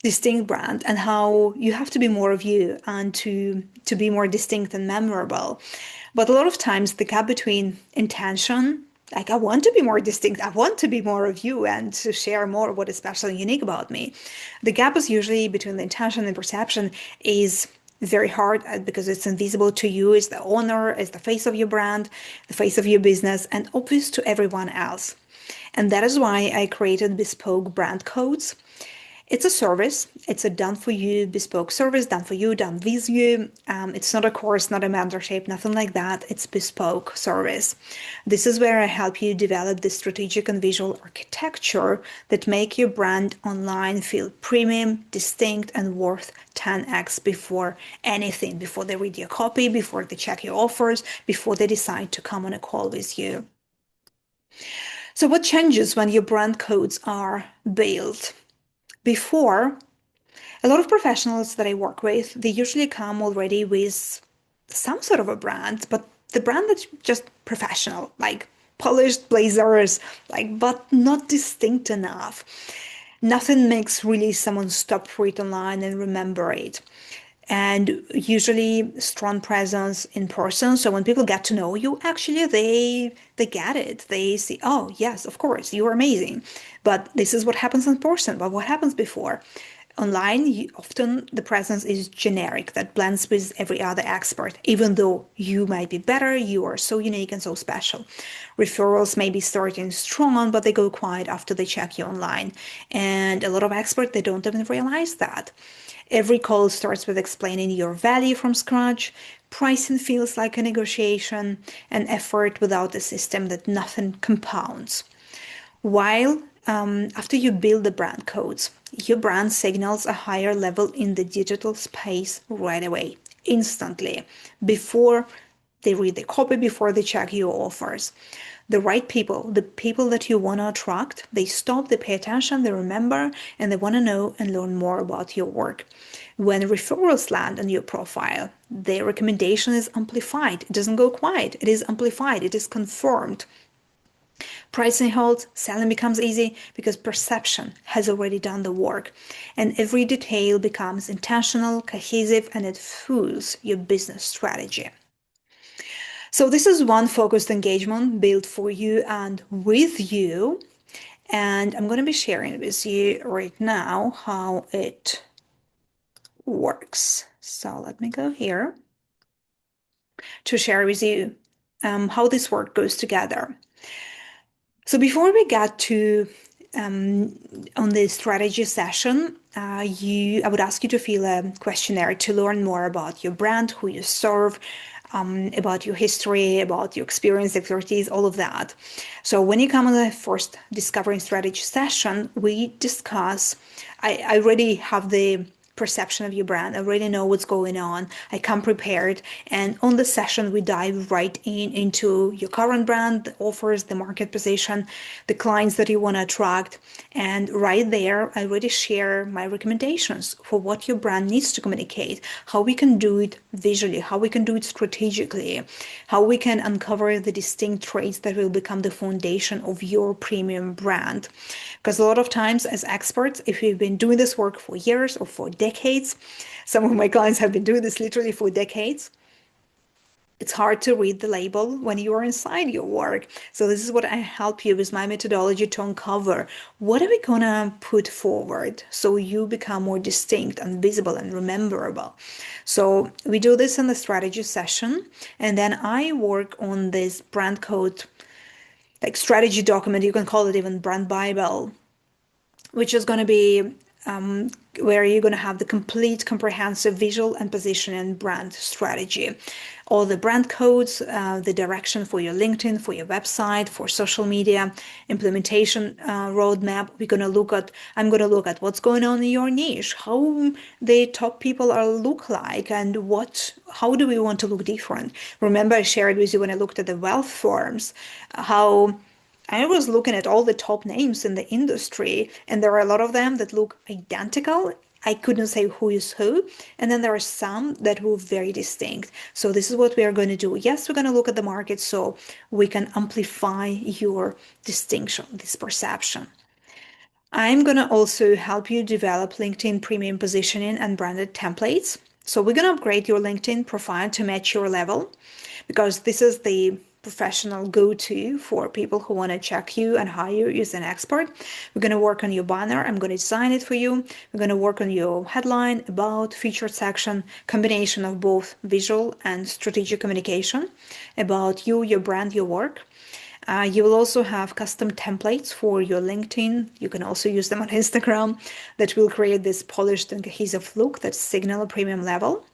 distinct brand and how you have to be more of you and to be more distinct and memorable. But a lot of times the gap between intention, like I want to be more distinct, I want to be more of you and to share more what is special and unique about me. The gap is usually between the intention and perception is very hard because it's invisible to you as the owner, as the face of your brand, the face of your business, and obvious to everyone else. And that is why I created bespoke brand codes. It's a service. It's a done for you bespoke service, done for you, done with you. It's not a course, not a mentorship, nothing like that. It's bespoke service. This is where I help you develop the strategic and visual architecture that make your brand online feel premium, distinct, and worth 10x before anything, before they read your copy, before they check your offers, before they decide to come on a call with you. So what changes when your brand codes are built? Before, a lot of professionals that I work with, they usually come already with some sort of a brand, but the brand that's just professional, like polished blazers, like, but not distinct enough. Nothing makes really someone stop for it online and remember it. And usually strong presence in person. So when people get to know you, actually they get it. They see, oh yes, of course, you're amazing. But this is what happens in person. But what happens before? Online, often the presence is generic, that blends with every other expert, even though you might be better, you are so unique and so special. Referrals may be starting strong, but they go quiet after they check you online. And a lot of experts, they don't even realize that. Every call starts with explaining your value from scratch. Pricing feels like a negotiation, an effort without a system that nothing compounds. While after you build the brand codes, your brand signals a higher level in the digital space right away, instantly, before they read the copy, before they check your offers. The right people, the people that you want to attract, they stop, they pay attention, they remember, and they want to know and learn more about your work. When referrals land on your profile, their recommendation is amplified. It doesn't go quiet, it is amplified, it is confirmed. Pricing holds, selling becomes easy because perception has already done the work, and every detail becomes intentional, cohesive, and it fuels your business strategy. So, this is one focused engagement built for you and with you. And I'm going to be sharing with you right now how it works. So, let me go here to share with you how this work goes together. So before we get to on the strategy session, I would ask you to fill a questionnaire to learn more about your brand, who you serve, about your history, about your experience, expertise, all of that. So when you come on the first discovering strategy session, we discuss. I already have the perception of your brand. I already know what's going on. I come prepared. And on the session, we dive right into your current brand, the offers, the market position, the clients that you want to attract. And right there, I already share my recommendations for what your brand needs to communicate, how we can do it visually, how we can do it strategically, how we can uncover the distinct traits that will become the foundation of your premium brand. Because a lot of times as experts, if we've been doing this work for years or for decades, some of my clients have been doing this literally for decades, It's hard to read the label when you are inside your work. So this is what I help you with my methodology to uncover what are we gonna put forward so you become more distinct and visible and rememberable. So we do this in the strategy session, and then I work on this brand code, like strategy document. You can call it even brand bible, which is going to be where you're going to have the complete comprehensive visual and position and brand strategy, all the brand codes, the direction for your LinkedIn, for your website, for social media, implementation roadmap. I'm going to look at what's going on in your niche, how the top people are look like, and how do we want to look different. Remember, I shared with you when I looked at the wealth forms, how I was looking at all the top names in the industry, and there are a lot of them that look identical. I couldn't say who is who. And then there are some that were very distinct. So this is what we are going to do. Yes, we're going to look at the market so we can amplify your distinction, this perception. I'm going to also help you develop LinkedIn premium positioning and branded templates. So we're going to upgrade your LinkedIn profile to match your level, because this is the professional go-to for people who want to check you and hire you as an expert. We're going to work on your banner. I'm going to design it for you. We're going to work on your headline, about, featured section, combination of both visual and strategic communication about you, your brand, your work. You will also have custom templates for your LinkedIn. You can also use them on Instagram that will create this polished and cohesive look that signal a premium level.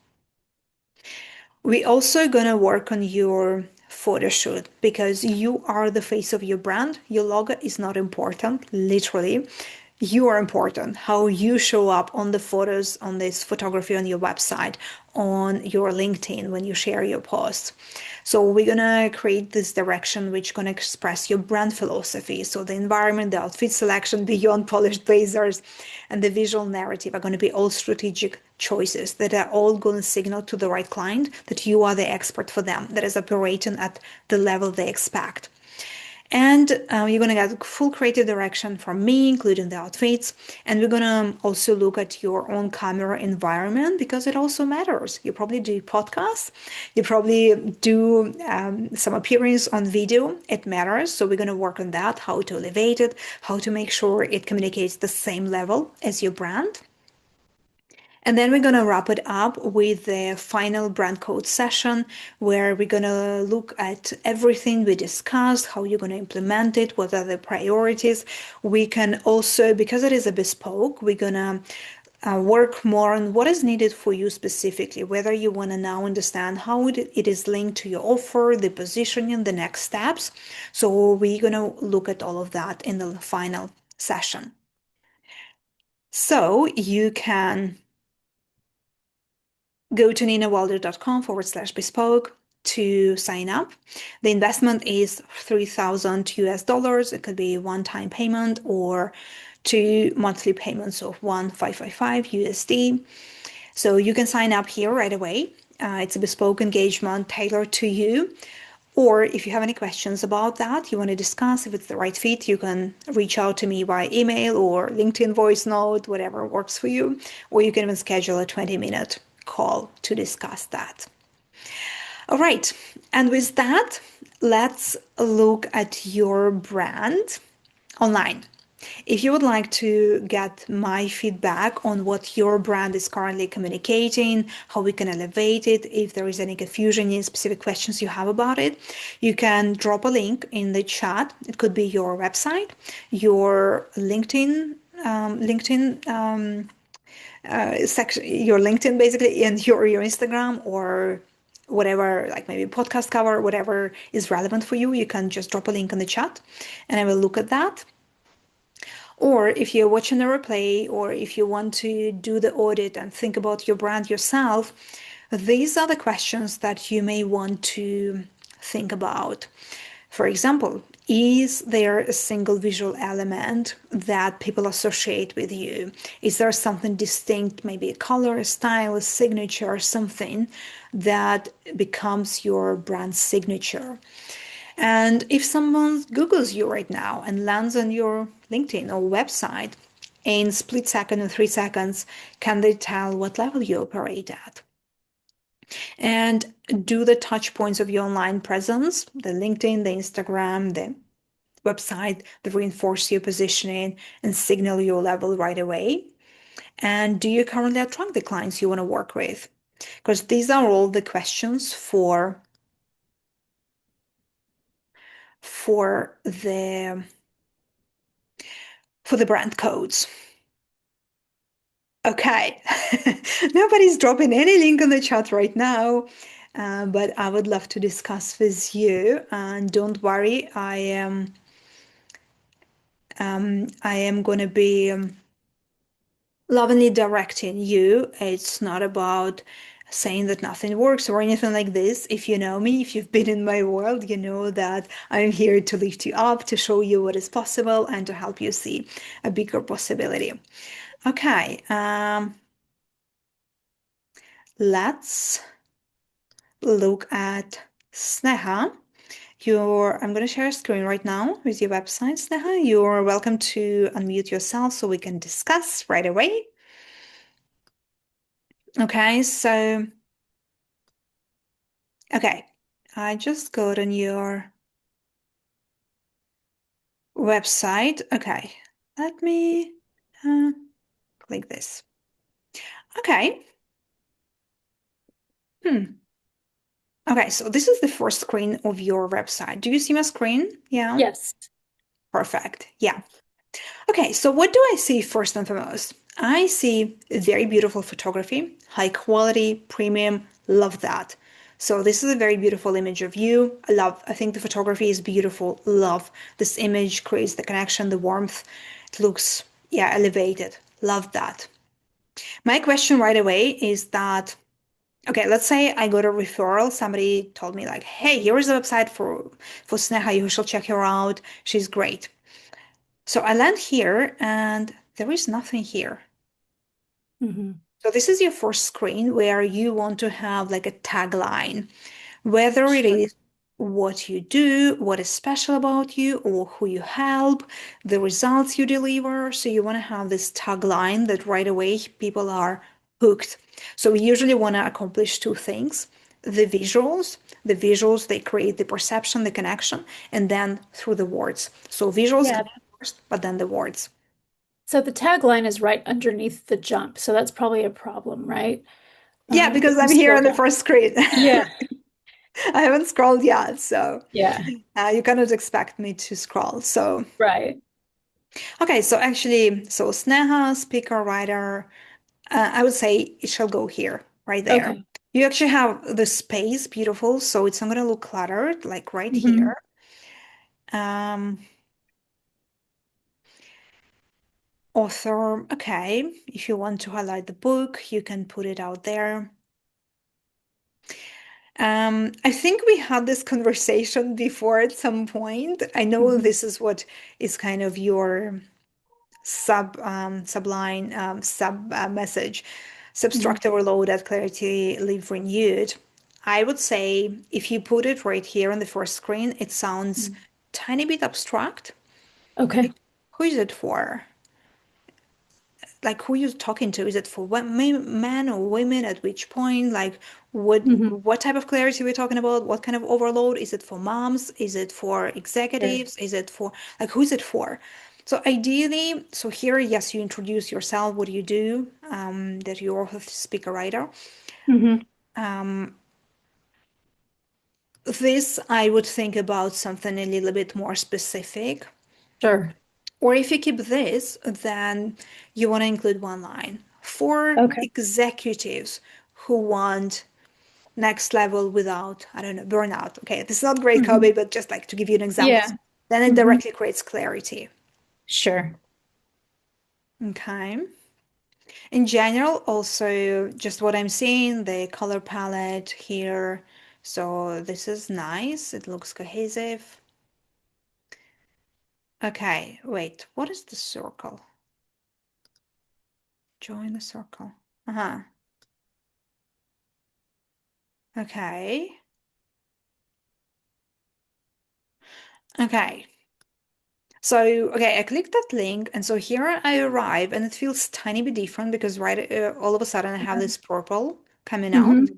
We also gonna work on your photo shoot, because you are the face of your brand. Your logo is not important, literally. You are important. How you show up on the photos, on this photography on your website, on your LinkedIn when you share your posts. So we're gonna create this direction which gonna express your brand philosophy. So the environment, the outfit selection beyond polished blazers, and the visual narrative are gonna be all strategic choices that are all gonna signal to the right client that you are the expert for them, that is operating at the level they expect. And you're going to get full creative direction from me, including the outfits. And we're going to also look at your own camera environment, because it also matters. You probably do podcasts, you probably do some appearance on video. It matters. So we're going to work on that, how to elevate it, how to make sure it communicates the same level as your brand. And then we're going to wrap it up with the final brand code session, where we're going to look at everything we discussed, how you're going to implement it, what are the priorities. We can also, because it is a bespoke, we're going to work more on what is needed for you specifically, whether you want to now understand how it is linked to your offer, the positioning, the next steps. So we're going to look at all of that in the final session. So you can go to ninawalder.com/bespoke to sign up. The investment is 3,000 US dollars. It could be a one-time payment or two monthly payments of 1,555 USD. So you can sign up here right away. It's a bespoke engagement tailored to you. Or if you have any questions about that, you want to discuss if it's the right fit, you can reach out to me by email or LinkedIn voice note, whatever works for you. Or you can even schedule a 20-minute call to discuss that. All right. And with that, let's look at your brand online. If you would like to get my feedback on what your brand is currently communicating, how we can elevate it, if there is any confusion, any specific questions you have about it, you can drop a link in the chat. It could be your website, your LinkedIn section, your LinkedIn basically, and your Instagram, or whatever, like maybe podcast cover, whatever is relevant for you. You can just drop a link in the chat and I will look at that. Or if you're watching the replay, or if you want to do the audit and think about your brand yourself, these are the questions that you may want to think about. For example, is there a single visual element that people associate with you? Is there something distinct, maybe a color, a style, a signature, something that becomes your brand signature? And if someone Googles you right now and lands on your LinkedIn or website in split second or 3 seconds, can they tell what level you operate at? and do the touch points of your online presence, the LinkedIn, the Instagram, the website that reinforce your positioning and signal your level right away. And do you currently attract the clients you want to work with? Because these are all the questions for the for the brand codes. Okay. Nobody's dropping any link on the chat right now, but I would love to discuss with you. And don't worry, I am going to be lovingly directing you. It's not about saying that nothing works or anything like this. If you know me, if you've been in my world, you know that I'm here to lift you up, to show you what is possible, and to help you see a bigger possibility. Okay, let's look at Sneha. I'm going to share a screen right now with your website, Sneha. You're welcome to unmute yourself so we can discuss right away. Okay, so, okay, I just got on your website. Okay, let me uh, click this. Okay. Hmm. Okay, so this is the first screen of your website. Do you see my screen? Yeah, Yes. perfect. Yeah. Okay, so what do I see first and foremost? I see very beautiful photography, high quality, premium, love that. So this is a very beautiful image of you. I think the photography is beautiful, love. This image creates the connection, the warmth. It looks, yeah, elevated. Love that. My question right away is that, okay, let's say I got a referral. Somebody told me like, hey, here is a website for Sneha. You should check her out. She's great. So I land here and there is nothing here. Hmm. So this is your first screen where you want to have like a tagline, whether it Sure. is what you do, what is special about you, or who you help, the results you deliver. So you want to have this tagline that right away people are hooked. So we usually want to accomplish two things. The visuals, they create the perception, the connection, and then through the words. So visuals Yeah. come first, but then the words. So the tagline is right underneath the jump. So that's probably a problem, right? Yeah, If because you I'm here scroll on the down. first screen. Yeah. I haven't scrolled yet, so Yeah. you cannot expect me to scroll. So, Right. okay, so actually, so Sneha, speaker, writer, I would say it shall go here, right there. Okay. You actually have the space, beautiful, so it's not going to look cluttered, like right Hmm. here. Um, Author, okay, if you want to highlight the book, you can put it out there. I think we had this conversation before at some point. I know Hmm. this is what is kind of your subline sub message, Hmm. substruct overload at clarity, live renewed. I would say if you put it right here on the first screen, it sounds tiny bit abstract. Okay. Like, who is it for? Like who you're talking to? Is it for men or women? At which point? Like Hmm. what type of clarity we're talking about? What kind of overload? Is it for moms? Is it for Sure. executives? Is it for like who is it for? So ideally, so here, yes, you introduce yourself, what do you do, that you're a speaker writer. Hmm. This I would think about something a little bit more specific. Sure. Or if you keep this, then you want to include one line for Okay. executives who want next level without, I don't know, burnout. Okay, this is not great Hmm. copy, but just like to give you an example. Yeah. Then it Hmm. directly creates clarity. Sure. Okay. In general, also just what I'm seeing, the color palette here. So this is nice. It looks cohesive. Okay, wait, what is the circle? Join the circle. Uh-huh. Okay. Okay. So, okay, I click that link, and so here I arrive, and it feels tiny bit different because right all of a sudden I have this purple coming Hmm. out.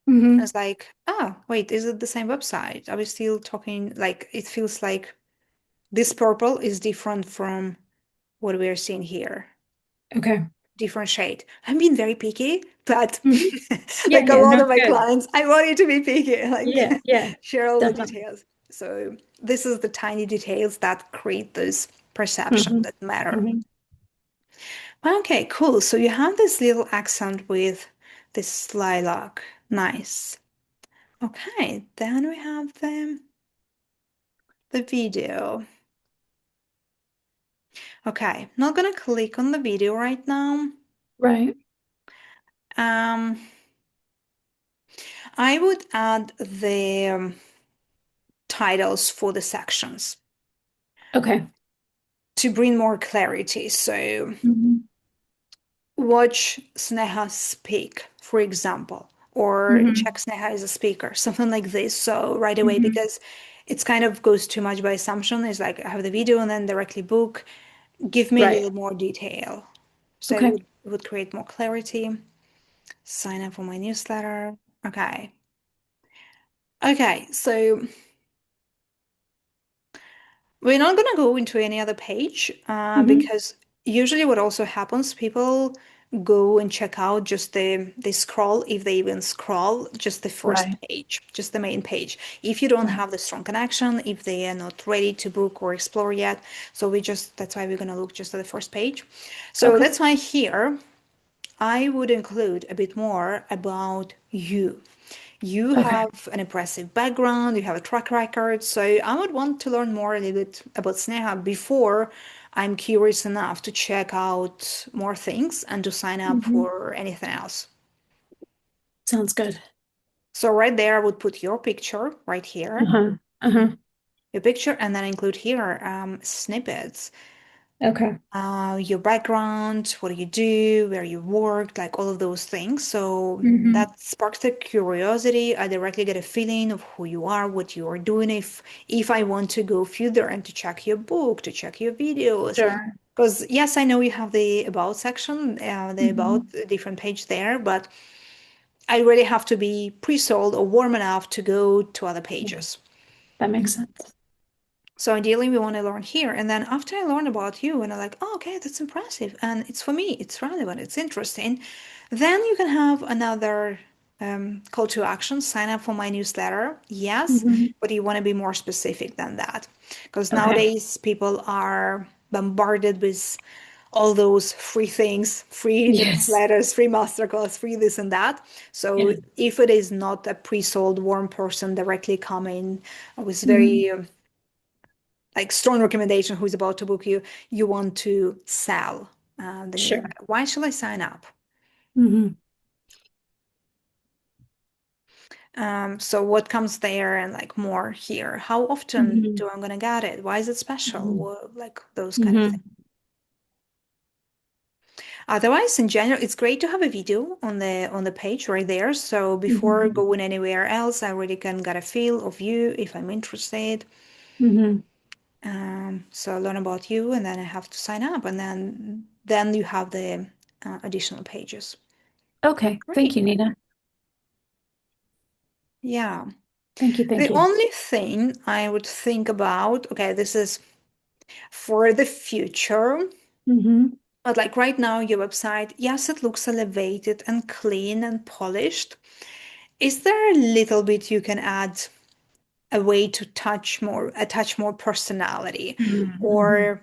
I Hmm. was like, oh, wait, is it the same website? Are we still talking? Like, it feels like this purple is different from what we're seeing here. Okay. Different shade. I'm being very picky, but Hmm. Yeah, like a yeah, lot no, of my good. clients, I want you to be picky, like Yeah, yeah, share all the definitely. details. So this is the tiny details that create this perception Hmm. that matter. Hmm. Okay, cool. So you have this little accent with this lilac. Nice. Okay, then we have the video. Okay, not gonna click on the video right now. Right. Um, I would add the titles for the sections Okay. to bring more clarity. So Hmm. watch Sneha speak, for example, or check Hmm. Sneha as a speaker, something like this. So right away, Hmm. because it's kind of goes too much by assumption. It's like I have the video and then directly book. Give me a Right. little more detail. So Okay. it would create more clarity. Sign up for my newsletter. Okay. Okay, so we're not gonna go into any other page Hmm. because usually what also happens, people go and check out just they scroll if they even scroll just the first Right. page, just the main page. If you don't Right. have the strong connection, if they are not ready to book or explore yet, so we just that's why we're gonna look just at the first page. So Okay. that's why here I would include a bit more about you. You Okay. have an impressive background, you have a track record, so I would want to learn more a little bit about Sneha before I'm curious enough to check out more things and to sign up Hmm. for anything else. Sounds good. So right there, I would put your picture right here, Uh-huh. Uh-huh. your picture, and then include here snippets. Okay. Your background, what do you do, where you work, like all of those things. So Hmm. that sparks the curiosity. I directly get a feeling of who you are, what you are doing. If I want to go further and to check your book, to check your videos, Sure. because yes, I know you have the about section, the about Hmm. different page there, but I really have to be pre-sold or warm enough to go to other Yeah, pages. that makes sense. So ideally, we want to learn here. And then after I learn about you and I'm like, oh, okay, that's impressive. And it's for me, it's relevant, it's interesting. Then you can have another call to action, sign up for my newsletter. Yes, Hmm. but you want to be more specific than that. Because Okay. nowadays people are bombarded with all those free things, free Yes. newsletters, free masterclass, free this and that. So Yeah. if it is not a pre-sold warm person directly coming with Hmm. very like strong recommendation who's about to book you, you want to sell the Sure. newsletter. Why should I sign up? Hmm. So what comes there and like more here? How often Hmm. do I'm gonna get it? Why is it special? Hmm. Like those kind of things. Hmm. Otherwise, in general, it's great to have a video on the page right there. So before Hmm. going anywhere else, I really can get a feel of you if I'm interested. Hmm. So learn about you, and then I have to sign up, and then you have the additional pages. Okay. Thank Great. you, Nina. Yeah. Thank you. Thank The you. only thing I would think about, okay, this is for the future, Hmm. but like right now, your website, yes, it looks elevated and clean and polished. Is there a little bit you can add a way to attach more personality Hmm. or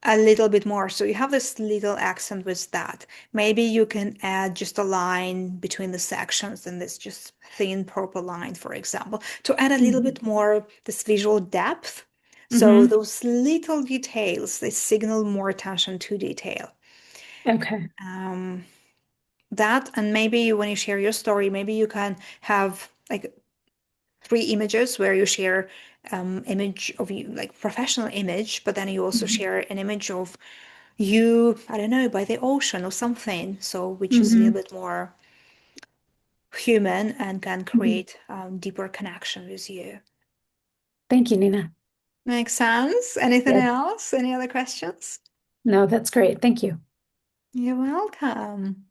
a little bit more? So you have this little accent with that. Maybe you can add just a line between the sections and this just thin purple line, for example, to add a little Hmm. bit more this visual depth. So Hmm. those little details, they signal more attention to detail. Okay. Um, that and maybe when you share your story, maybe you can have like three images where you share image of you like professional image, but then you also Hmm. share an image of you, I don't know, by the ocean or something. So, which is a little Hmm. bit more human and can Hmm. create deeper connection with you. Thank you, Nina. Makes sense. Anything Yes. else? Any other questions? No, that's great. Thank you. You're welcome.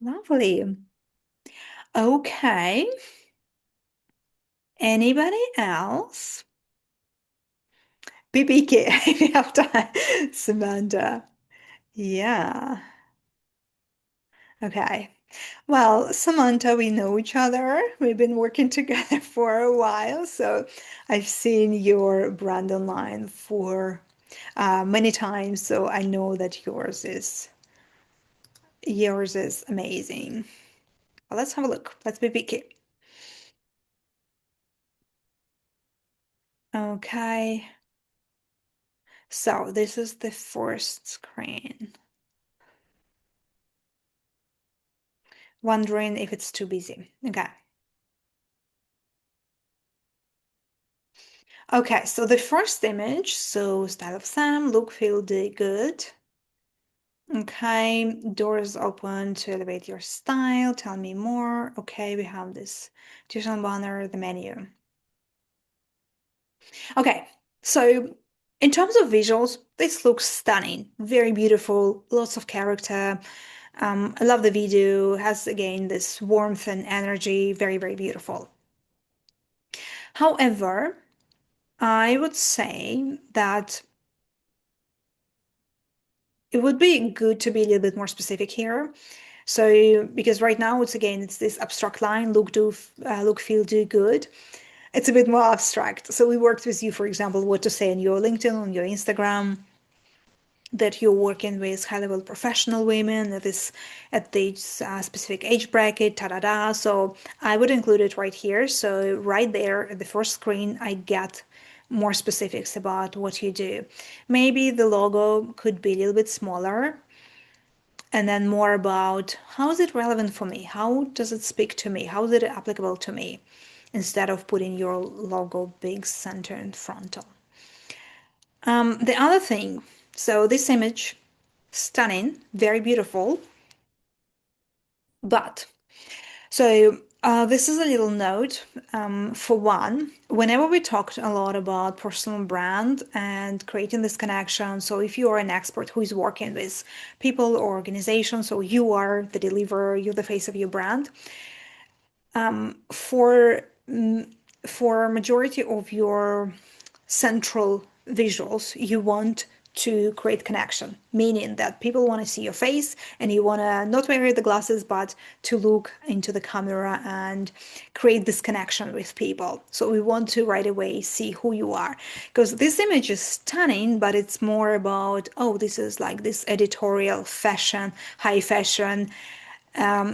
Lovely. Okay. Anybody else? BBK, if you have time. Samantha. Yeah. Okay. Well, Samantha, we know each other. We've been working together for a while, so I've seen your brand online for many times, so I know that yours is amazing. Well, let's have a look. Let's be picky. Okay. So this is the first screen. Wondering if it's too busy. Okay. Okay, so the first image, so style of Sam, look, feel, do good. Okay, doors open to elevate your style. Tell me more. Okay, we have this digital banner, the menu. Okay, so in terms of visuals, this looks stunning, very beautiful, lots of character. I love the video, has again this warmth and energy, very, very beautiful. However, I would say that it would be good to be a little bit more specific here. So, because right now it's this abstract line, look, feel, do good. It's a bit more abstract. So we worked with you, for example, what to say on your LinkedIn, on your Instagram, that you're working with high-level professional women at this specific age bracket, ta da da. So I would include it right here. So right there at the first screen, I get more specifics about what you do. Maybe the logo could be a little bit smaller, and then more about how is it relevant for me? How does it speak to me? How is it applicable to me? Instead of putting your logo big center and frontal. The other thing, so this image, stunning, very beautiful, but this is a little note. For one, whenever we talked a lot about personal brand and creating this connection, so if you are an expert who is working with people or organizations, so you are the deliverer, you're the face of your brand, for for majority of your central visuals, you want to create connection, meaning that people want to see your face and you want to not wear the glasses, but to look into the camera and create this connection with people. So we want to right away see who you are, because this image is stunning, but it's more about, oh, this is like this editorial fashion, high fashion.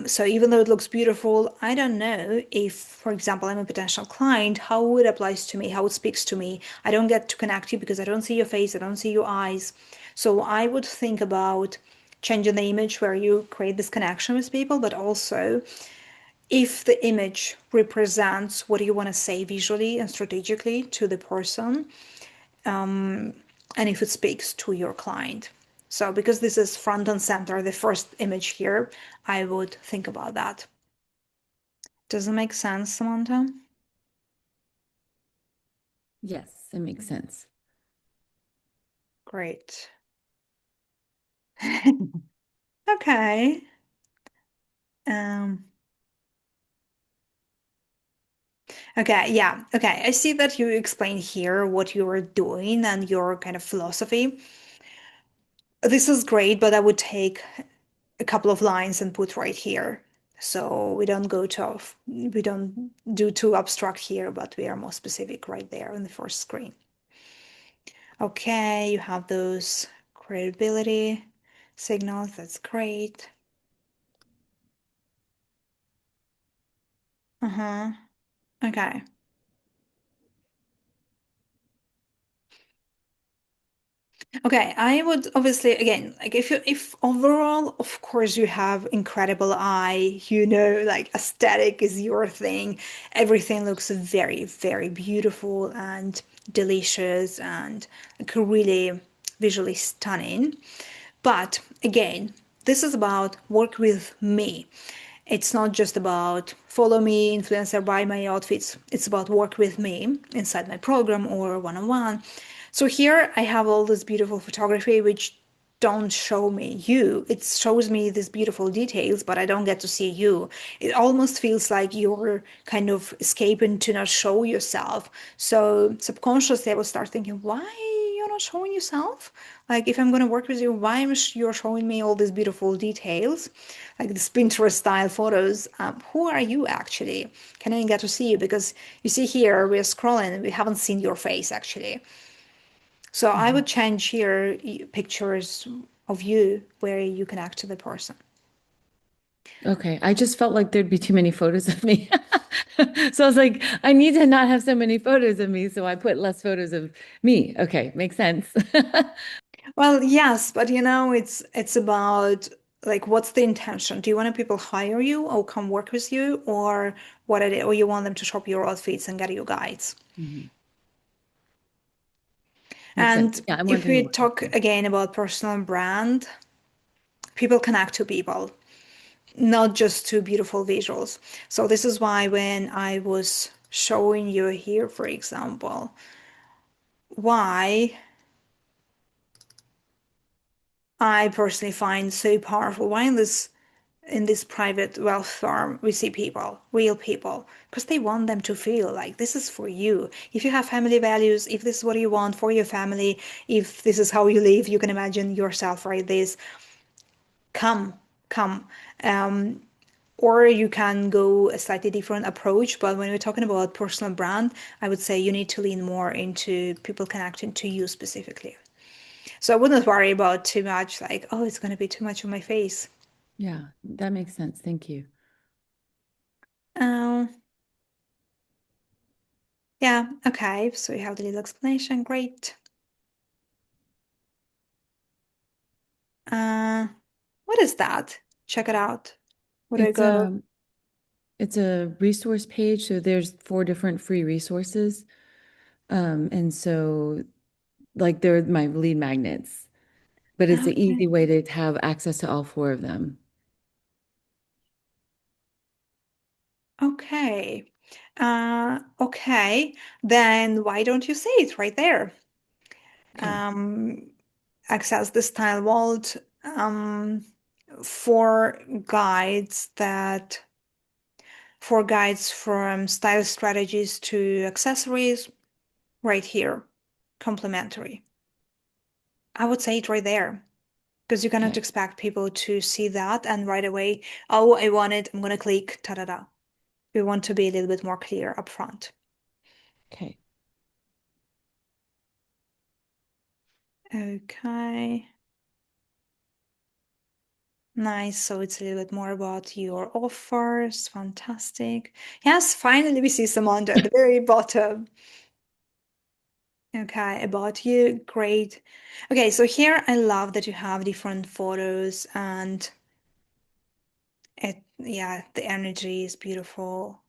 So even though it looks beautiful, I don't know if, for example, I'm a potential client, how it applies to me, how it speaks to me. I don't get to connect you because I don't see your face, I don't see your eyes. So I would think about changing the image where you create this connection with people, but also if the image represents what you want to say visually and strategically to the person, and if it speaks to your client. So because this is front and center, the first image here, I would think about that. Does it make sense, Samantha? Yes, it makes sense. Great. Okay. Um, okay, yeah. Okay. I see that you explain here what you are doing and your kind of philosophy. This is great, but I would take a couple of lines and put right here. So we don't do too abstract here, but we are more specific right there on the first screen. Okay, you have those credibility signals. That's great. Uh-huh. Okay. Okay, I would obviously again like if overall, of course, you have incredible eye, like aesthetic is your thing. Everything looks very, very beautiful and delicious and like really visually stunning. But again, this is about work with me. It's not just about follow me, influencer, buy my outfits. It's about work with me inside my program or one-on-one. So here I have all this beautiful photography, which don't show me you. It shows me these beautiful details, but I don't get to see you. It almost feels like you're kind of escaping to not show yourself. So subconsciously, I will start thinking, why you're not showing yourself? Like, if I'm going to work with you, why you're showing me all these beautiful details, like these Pinterest style photos? Who are you actually? Can I get to see you? Because you see here, we're scrolling and we haven't seen your face actually. So I Mhm. would change here pictures of you where you connect to the person. Okay. I just felt like there'd be too many photos of me. So I was like, I need to not have so many photos of me. So I put less photos of me. Okay. Makes sense. Well, yes, but it's about like what's the intention? Do you want people hire you or come work with you, or what are they, or you want them to shop your outfits and get you guides? Mhm. Makes sense. And Yeah. I want if them to we work with talk me. again about personal brand, people connect to people, not just to beautiful visuals. So this is why when I was showing you here, for example, why I personally find so powerful. Why in this private wealth firm we see people, real people, because they want them to feel like this is for you. If you have family values, if this is what you want for your family, if this is how you live, you can imagine yourself right this. Come, come. Um, or you can go a slightly different approach. But when we're talking about personal brand, I would say you need to lean more into people connecting to you specifically. So I wouldn't worry about too much like, oh, it's going to be too much on my face. Yeah. That makes sense. Thank you. Um, yeah, okay. So you have the little explanation. Great. Uh, what is that? Check it out. Would I It's go? um it's a resource page. So there's 4 different free resources. And so like they're my lead magnets, but it's an Okay. easy way to have access to all 4 of them. Okay. Okay. Then why don't you say it right there? Okay. Um, access the style vault for guides that for guides from style strategies to accessories right here, complimentary. I would say it right there because you cannot Okay. expect people to see that and right away, oh, I want it, I'm gonna click, ta da da. We want to be a little bit more clear upfront. Okay. Okay, nice. So it's a little bit more about your offers. Fantastic. Yes, finally we see Samantha at the very bottom. Okay, about you. Great. Okay, so here I love that you have different photos and yeah, the energy is beautiful.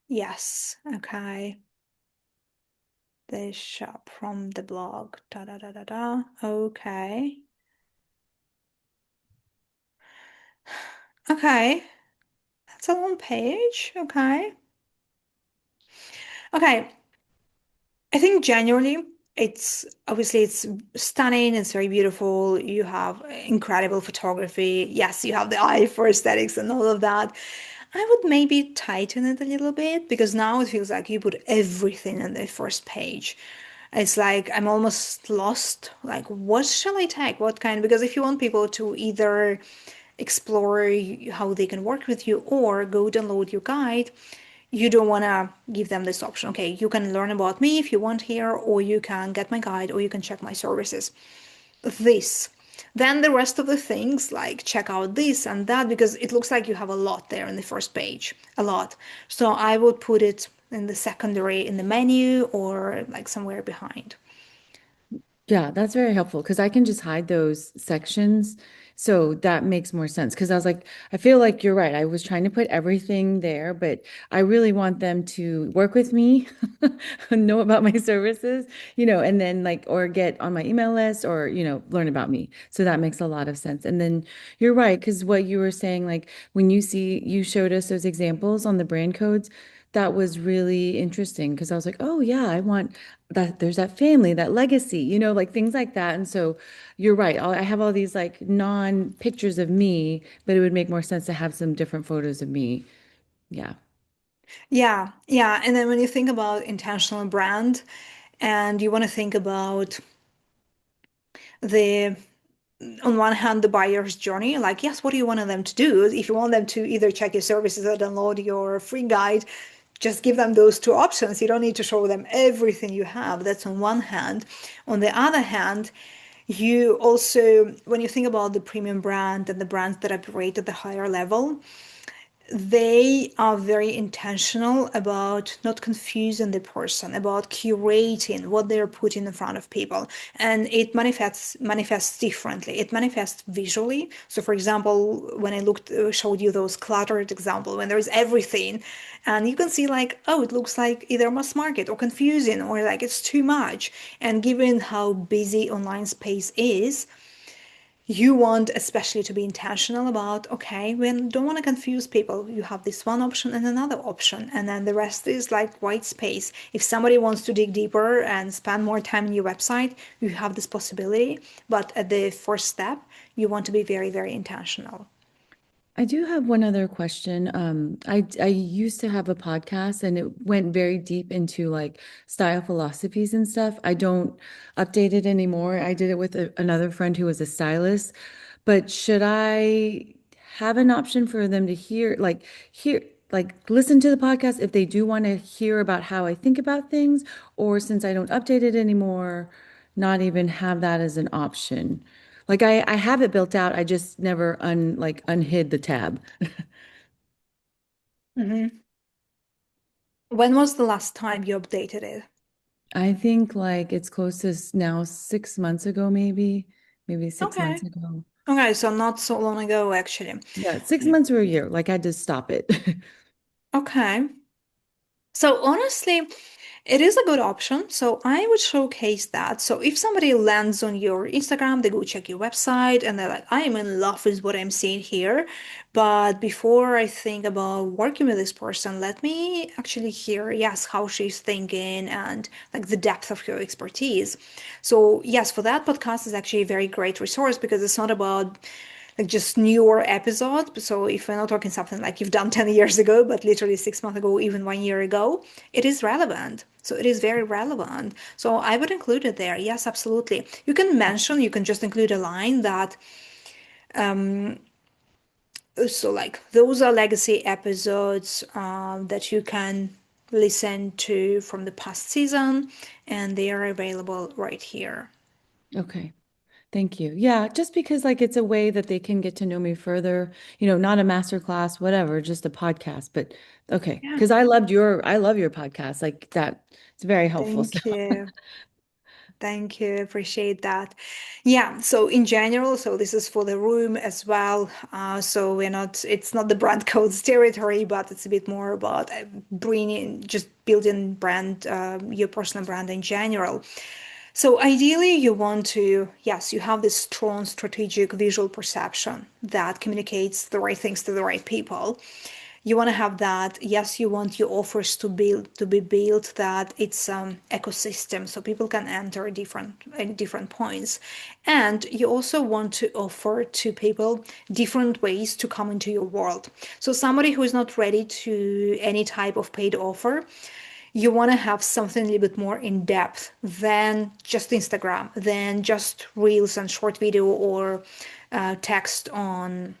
Yes, okay. The shop from the blog. Da da da da da. Okay. Okay. That's a long page. Okay. Okay. I think genuinely it's stunning, it's very beautiful. You have incredible photography. Yes, you have the eye for aesthetics and all of that. I would maybe tighten it a little bit because now it feels like you put everything on the first page. It's like I'm almost lost. Like, what shall I take? What kind? Because if you want people to either explore how they can work with you or go download your guide, you don't want to give them this option. Okay, you can learn about me if you want here, or you can get my guide, or you can check my services. This. Then the rest of the things, like check out this and that, because it looks like you have a lot there in the first page. A lot. So I would put it in the secondary in the menu or like somewhere behind. Yeah, that's very helpful because I can just hide those sections. So that makes more sense. Because I was like, I feel like you're right. I was trying to put everything there, but I really want them to work with me, know about my services, and then like, or get on my email list or, learn about me. So that makes a lot of sense. And then you're right. Because what you were saying, like when you showed us those examples on the brand codes, that was really interesting because I was like, oh yeah, I want that. There's that family, that legacy, like things like that. And so you're right. I have all these like non-pictures of me, but it would make more sense to have some different photos of me. Yeah. Yeah, yeah. And then when you think about intentional brand and you want to think about the on one hand, the buyer's journey, like, yes, what do you want them to do? If you want them to either check your services or download your free guide, just give them those two options. You don't need to show them everything you have. That's on one hand. On the other hand, you also, when you think about the premium brand and the brands that operate at the higher level, they are very intentional about not confusing the person, about curating what they're putting in front of people, and it manifests differently. It manifests visually. So, for example, when I looked showed you those cluttered example, when there's everything, and you can see like, oh, it looks like either mass market or confusing or like it's too much. And given how busy online space is, you want especially to be intentional about, okay, we don't want to confuse people. You have this one option and another option, and then the rest is like white space. If somebody wants to dig deeper and spend more time on your website, you have this possibility. But at the first step, you want to be very, very intentional. I do have one other question. I used to have a podcast and it went very deep into like style philosophies and stuff. I don't update it anymore. I did it with another friend who was a stylist. But should I have an option for them to listen to the podcast if they do want to hear about how I think about things, or since I don't update it anymore, not even have that as an option? Like I have it built out. I just never unhid the tab. Mhm. When was the last time you updated it? I think like it's close to now 6 months ago, maybe six Okay. months ago. Okay, so not so long ago, actually. Yeah, 6 months or a year. Like I just stop it. Okay. So honestly, it is a good option. So I would showcase that. So if somebody lands on your Instagram, they go check your website and they're like, I am in love with what I'm seeing here. But before I think about working with this person, let me actually hear, yes, how she's thinking and like the depth of her expertise. So yes, for that podcast is actually a very great resource because it's not about like just newer episode. So if we're not talking something like you've done 10 years ago, but literally 6 months ago, even 1 year ago, it is relevant. So it is very relevant. So I would include it there. Yes, absolutely. You can just include a line that, so like those are legacy episodes that you can listen to from the past season, and they are available right here. Okay. Thank you. Yeah, just because like it's a way that they can get to know me further, not a master class, whatever, just a podcast. But okay, Yeah. because I love your podcast. Like that, it's very helpful. So, Thank you. Thank you. Appreciate that. Yeah. So in general, so this is for the room as well. So it's not the brand codes territory, but it's a bit more about just building brand, your personal brand in general. So ideally, you want to, yes, you have this strong strategic visual perception that communicates the right things to the right people. You want to have that. Yes, you want your offers to be built that it's ecosystem so people can enter different points, and you also want to offer to people different ways to come into your world. So somebody who is not ready to any type of paid offer, you want to have something a little bit more in depth than just Instagram, than just reels and short video or text on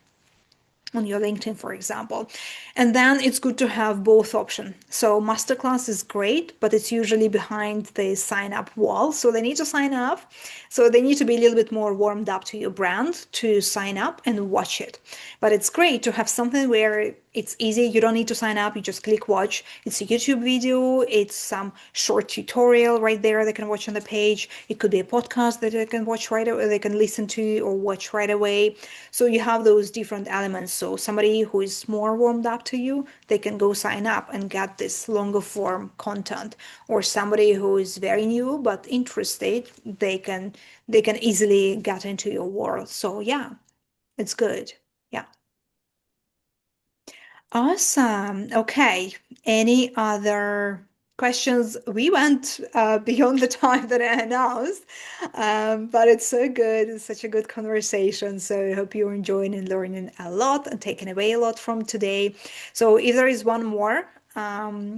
your LinkedIn, for example. And then it's good to have both options. So Masterclass is great, but it's usually behind the sign up wall. So they need to sign up. So they need to be a little bit more warmed up to your brand to sign up and watch it. But it's great to have something where it's easy. You don't need to sign up. You just click watch. It's a YouTube video. It's some short tutorial right there they can watch on the page. It could be a podcast that they can watch right away, they can listen to or watch right away. So you have those different elements. So somebody who is more warmed up to you, they can go sign up and get this longer form content. Or somebody who is very new but interested, they can easily get into your world. So yeah, it's good. Yeah. Awesome. Okay. Any other questions? We went beyond the time that I announced, but it's so good. It's such a good conversation. So I hope you're enjoying and learning a lot and taking away a lot from today. So if there is one more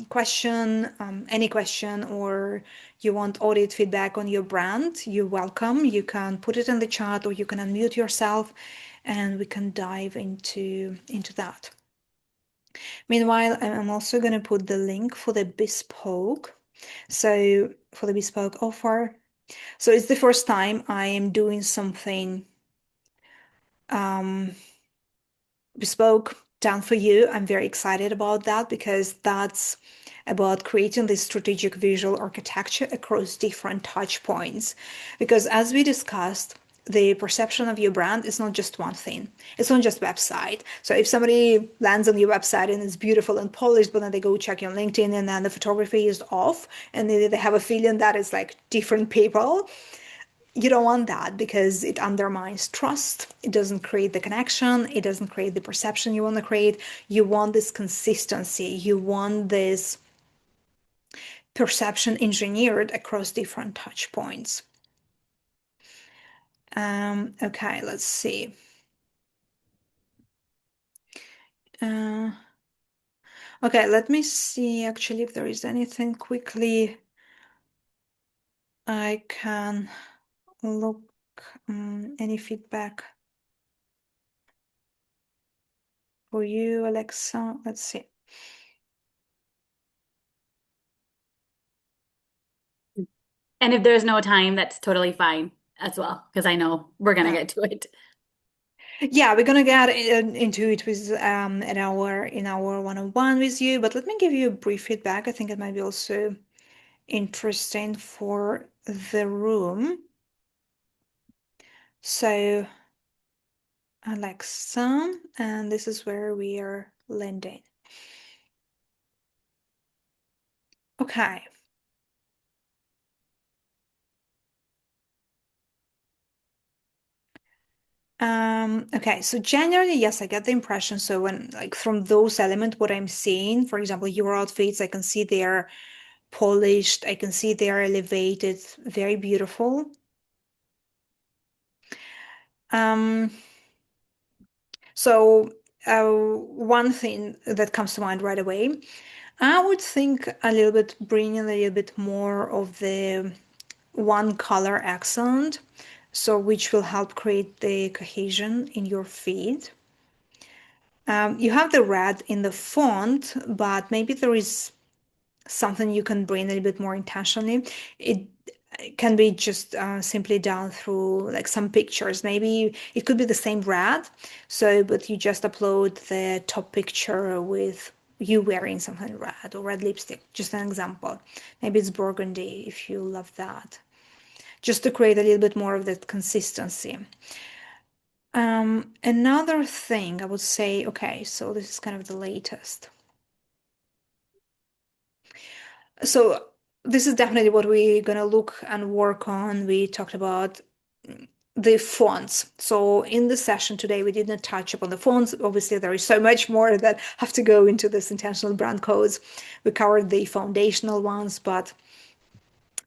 question, any question, or you want audit feedback on your brand, you're welcome. You can put it in the chat or you can unmute yourself and we can dive into that. Meanwhile, I'm also going to put the link for the bespoke. So for the bespoke offer. So it's the first time I am doing something um, bespoke done for you. I'm very excited about that because that's about creating this strategic visual architecture across different touch points. Because as we discussed, the perception of your brand is not just one thing. It's not just website. So if somebody lands on your website and it's beautiful and polished, but then they go check your LinkedIn and then the photography is off and they have a feeling that it's like different people, you don't want that because it undermines trust. It doesn't create the connection. It doesn't create the perception you want to create. You want this consistency. You want this perception engineered across different touch points. Okay, let's see. Uh, okay, let me see actually if there is anything quickly I can look, any feedback for you, Alexa. Let's see. And if there's no time, that's totally fine as well, because I know we're gonna get to it. Yeah, we're gonna get into it with in our one-on-one with you, but let me give you a brief feedback. I think it might be also interesting for the room. So, Alexa, and this is where we are landing. Okay. Okay, so generally, yes, I get the impression. So when like from those elements, what I'm seeing, for example, your outfits, I can see they're polished, I can see they're elevated, very beautiful. Um, so one thing that comes to mind right away, I would think a little bit bringing a little bit more of the one color accent, so which will help create the cohesion in your feed. You have the red in the font, but maybe there is something you can bring a little bit more intentionally. It can be just simply done through like some pictures. Maybe it could be the same red, so but you just upload the top picture with you wearing something red or red lipstick. Just an example. Maybe it's burgundy if you love that. Just to create a little bit more of that consistency. Another thing I would say, okay, so this is kind of the latest. So this is definitely what we're gonna look and work on. We talked about the fonts. So in the session today, we didn't touch upon the fonts. Obviously, there is so much more that have to go into this intentional brand codes. We covered the foundational ones, but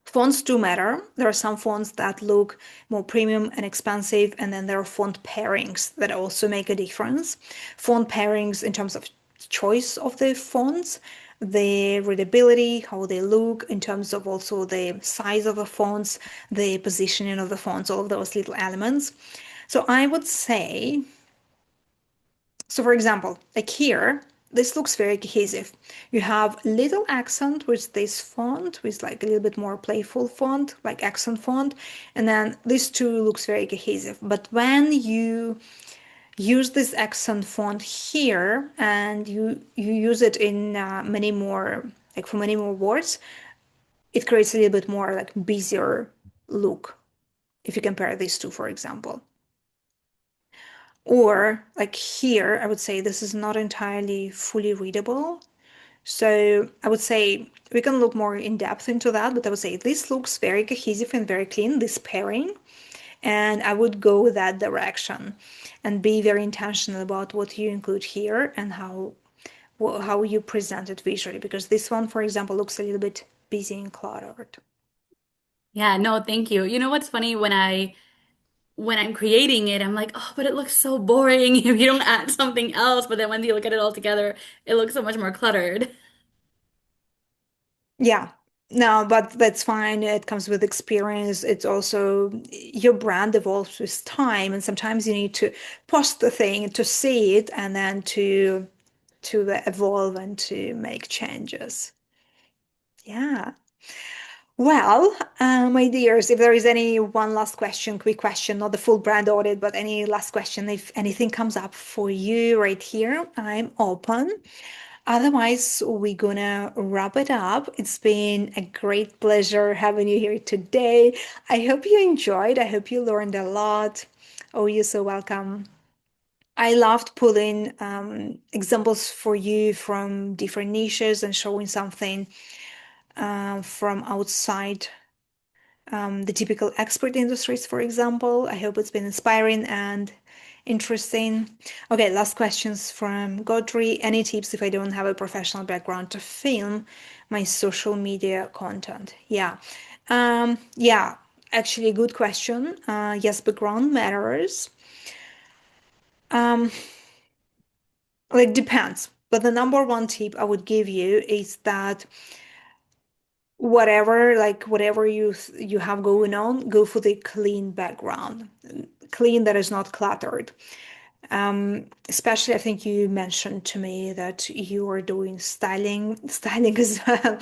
fonts do matter. There are some fonts that look more premium and expensive, and then there are font pairings that also make a difference. Font pairings in terms of choice of the fonts, the readability, how they look, in terms of also the size of the fonts, the positioning of the fonts, all of those little elements. So I would say, so for example, like here, this looks very cohesive. You have little accent with this font, with like a little bit more playful font, like accent font, and then this two looks very cohesive. But when you use this accent font here and you use it in many more, like for many more words, it creates a little bit more like busier look if you compare these two, for example. Or like here, I would say this is not entirely fully readable. So I would say we can look more in depth into that, but I would say this looks very cohesive and very clean, this pairing. And I would go that direction and be very intentional about what you include here and how how you present it visually, because this one, for example, looks a little bit busy and cluttered. Yeah, no, thank you. You know what's funny when I'm creating it, I'm like, oh, but it looks so boring if you don't add something else. But then when you look at it all together, it looks so much more cluttered. Yeah. No, but that's fine. It comes with experience. It's also your brand evolves with time, and sometimes you need to post the thing to see it and then to evolve and to make changes. Yeah. Well, my dears, if there is any one last question, quick question, not the full brand audit, but any last question, if anything comes up for you right here, I'm open. Otherwise, we're gonna wrap it up. It's been a great pleasure having you here today. I hope you enjoyed. I hope you learned a lot. Oh, you're so welcome. I loved pulling examples for you from different niches and showing something from outside the typical expert industries, for example. I hope it's been inspiring and interesting. Okay, last questions from Godry. Any tips if I don't have a professional background to film my social media content? Yeah, actually, good question. Yes, background matters. Um, like depends. But the number one tip I would give you is that whatever you have going on, go for the clean background, clean that is not cluttered. Especially, I think you mentioned to me that you are doing styling as well.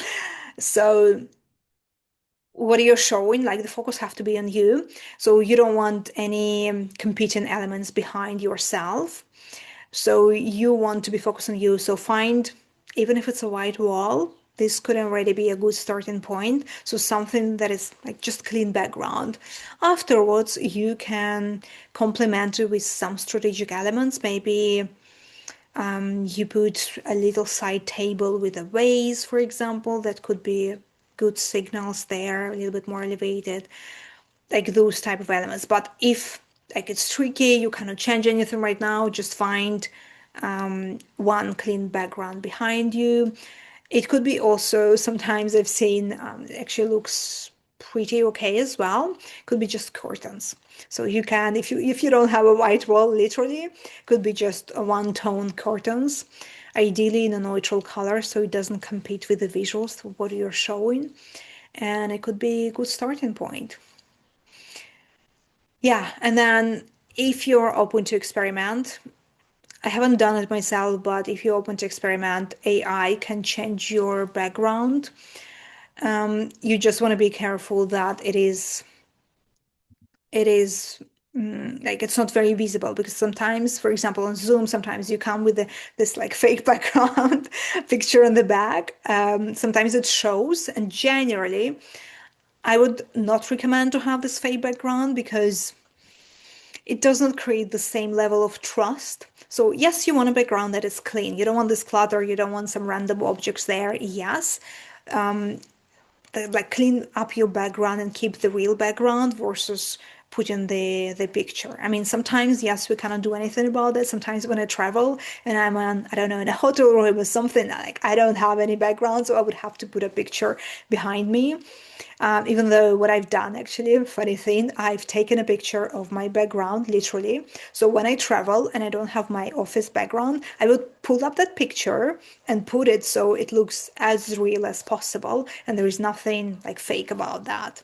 So what you're showing, like the focus have to be on you. So you don't want any competing elements behind yourself. So you want to be focused on you. So find, even if it's a white wall, this could already be a good starting point. So something that is like just clean background. Afterwards, you can complement it with some strategic elements. Maybe you put a little side table with a vase, for example, that could be good signals there, a little bit more elevated, like those type of elements. But if like it's tricky, you cannot change anything right now, just find one clean background behind you. It could be also, sometimes I've seen it actually looks pretty okay as well. Could be just curtains. So you can, if you don't have a white wall, literally, could be just a one-tone curtains, ideally in a neutral color, so it doesn't compete with the visuals of what you're showing. And it could be a good starting point. Yeah, and then if you're open to experiment, I haven't done it myself, but if you're open to experiment, AI can change your background. You just want to be careful that it is like it's not very visible, because sometimes, for example, on Zoom, sometimes you come with this like fake background picture in the back. Sometimes it shows, and generally, I would not recommend to have this fake background because it does not create the same level of trust. So yes, you want a background that is clean. You don't want this clutter. You don't want some random objects there. Yes, like clean up your background and keep the real background versus put in the picture. I mean, sometimes yes, we cannot do anything about it. Sometimes when I travel and I'm on, I don't know, in a hotel room or something, like I don't have any background, so I would have to put a picture behind me. Even though what I've done, actually, funny thing, I've taken a picture of my background, literally. So when I travel and I don't have my office background, I would pull up that picture and put it so it looks as real as possible. And there is nothing like fake about that.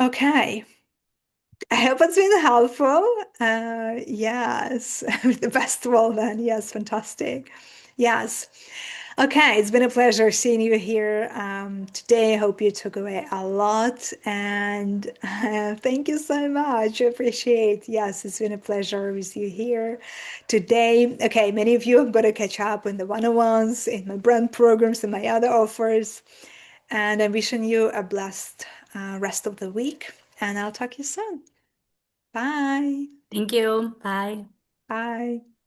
Okay. I hope it's been helpful. Yes, the best well then. Yes, fantastic. Yes. Okay, it's been a pleasure seeing you here today. I hope you took away a lot, and thank you so much. I appreciate. Yes, it's been a pleasure with you here today. Okay, many of you have got to catch up in the one-on-ones, in my brand programs, and my other offers. And I'm wishing you a blessed rest of the week, and I'll talk to you soon. Bye. Thank you. Bye. Bye.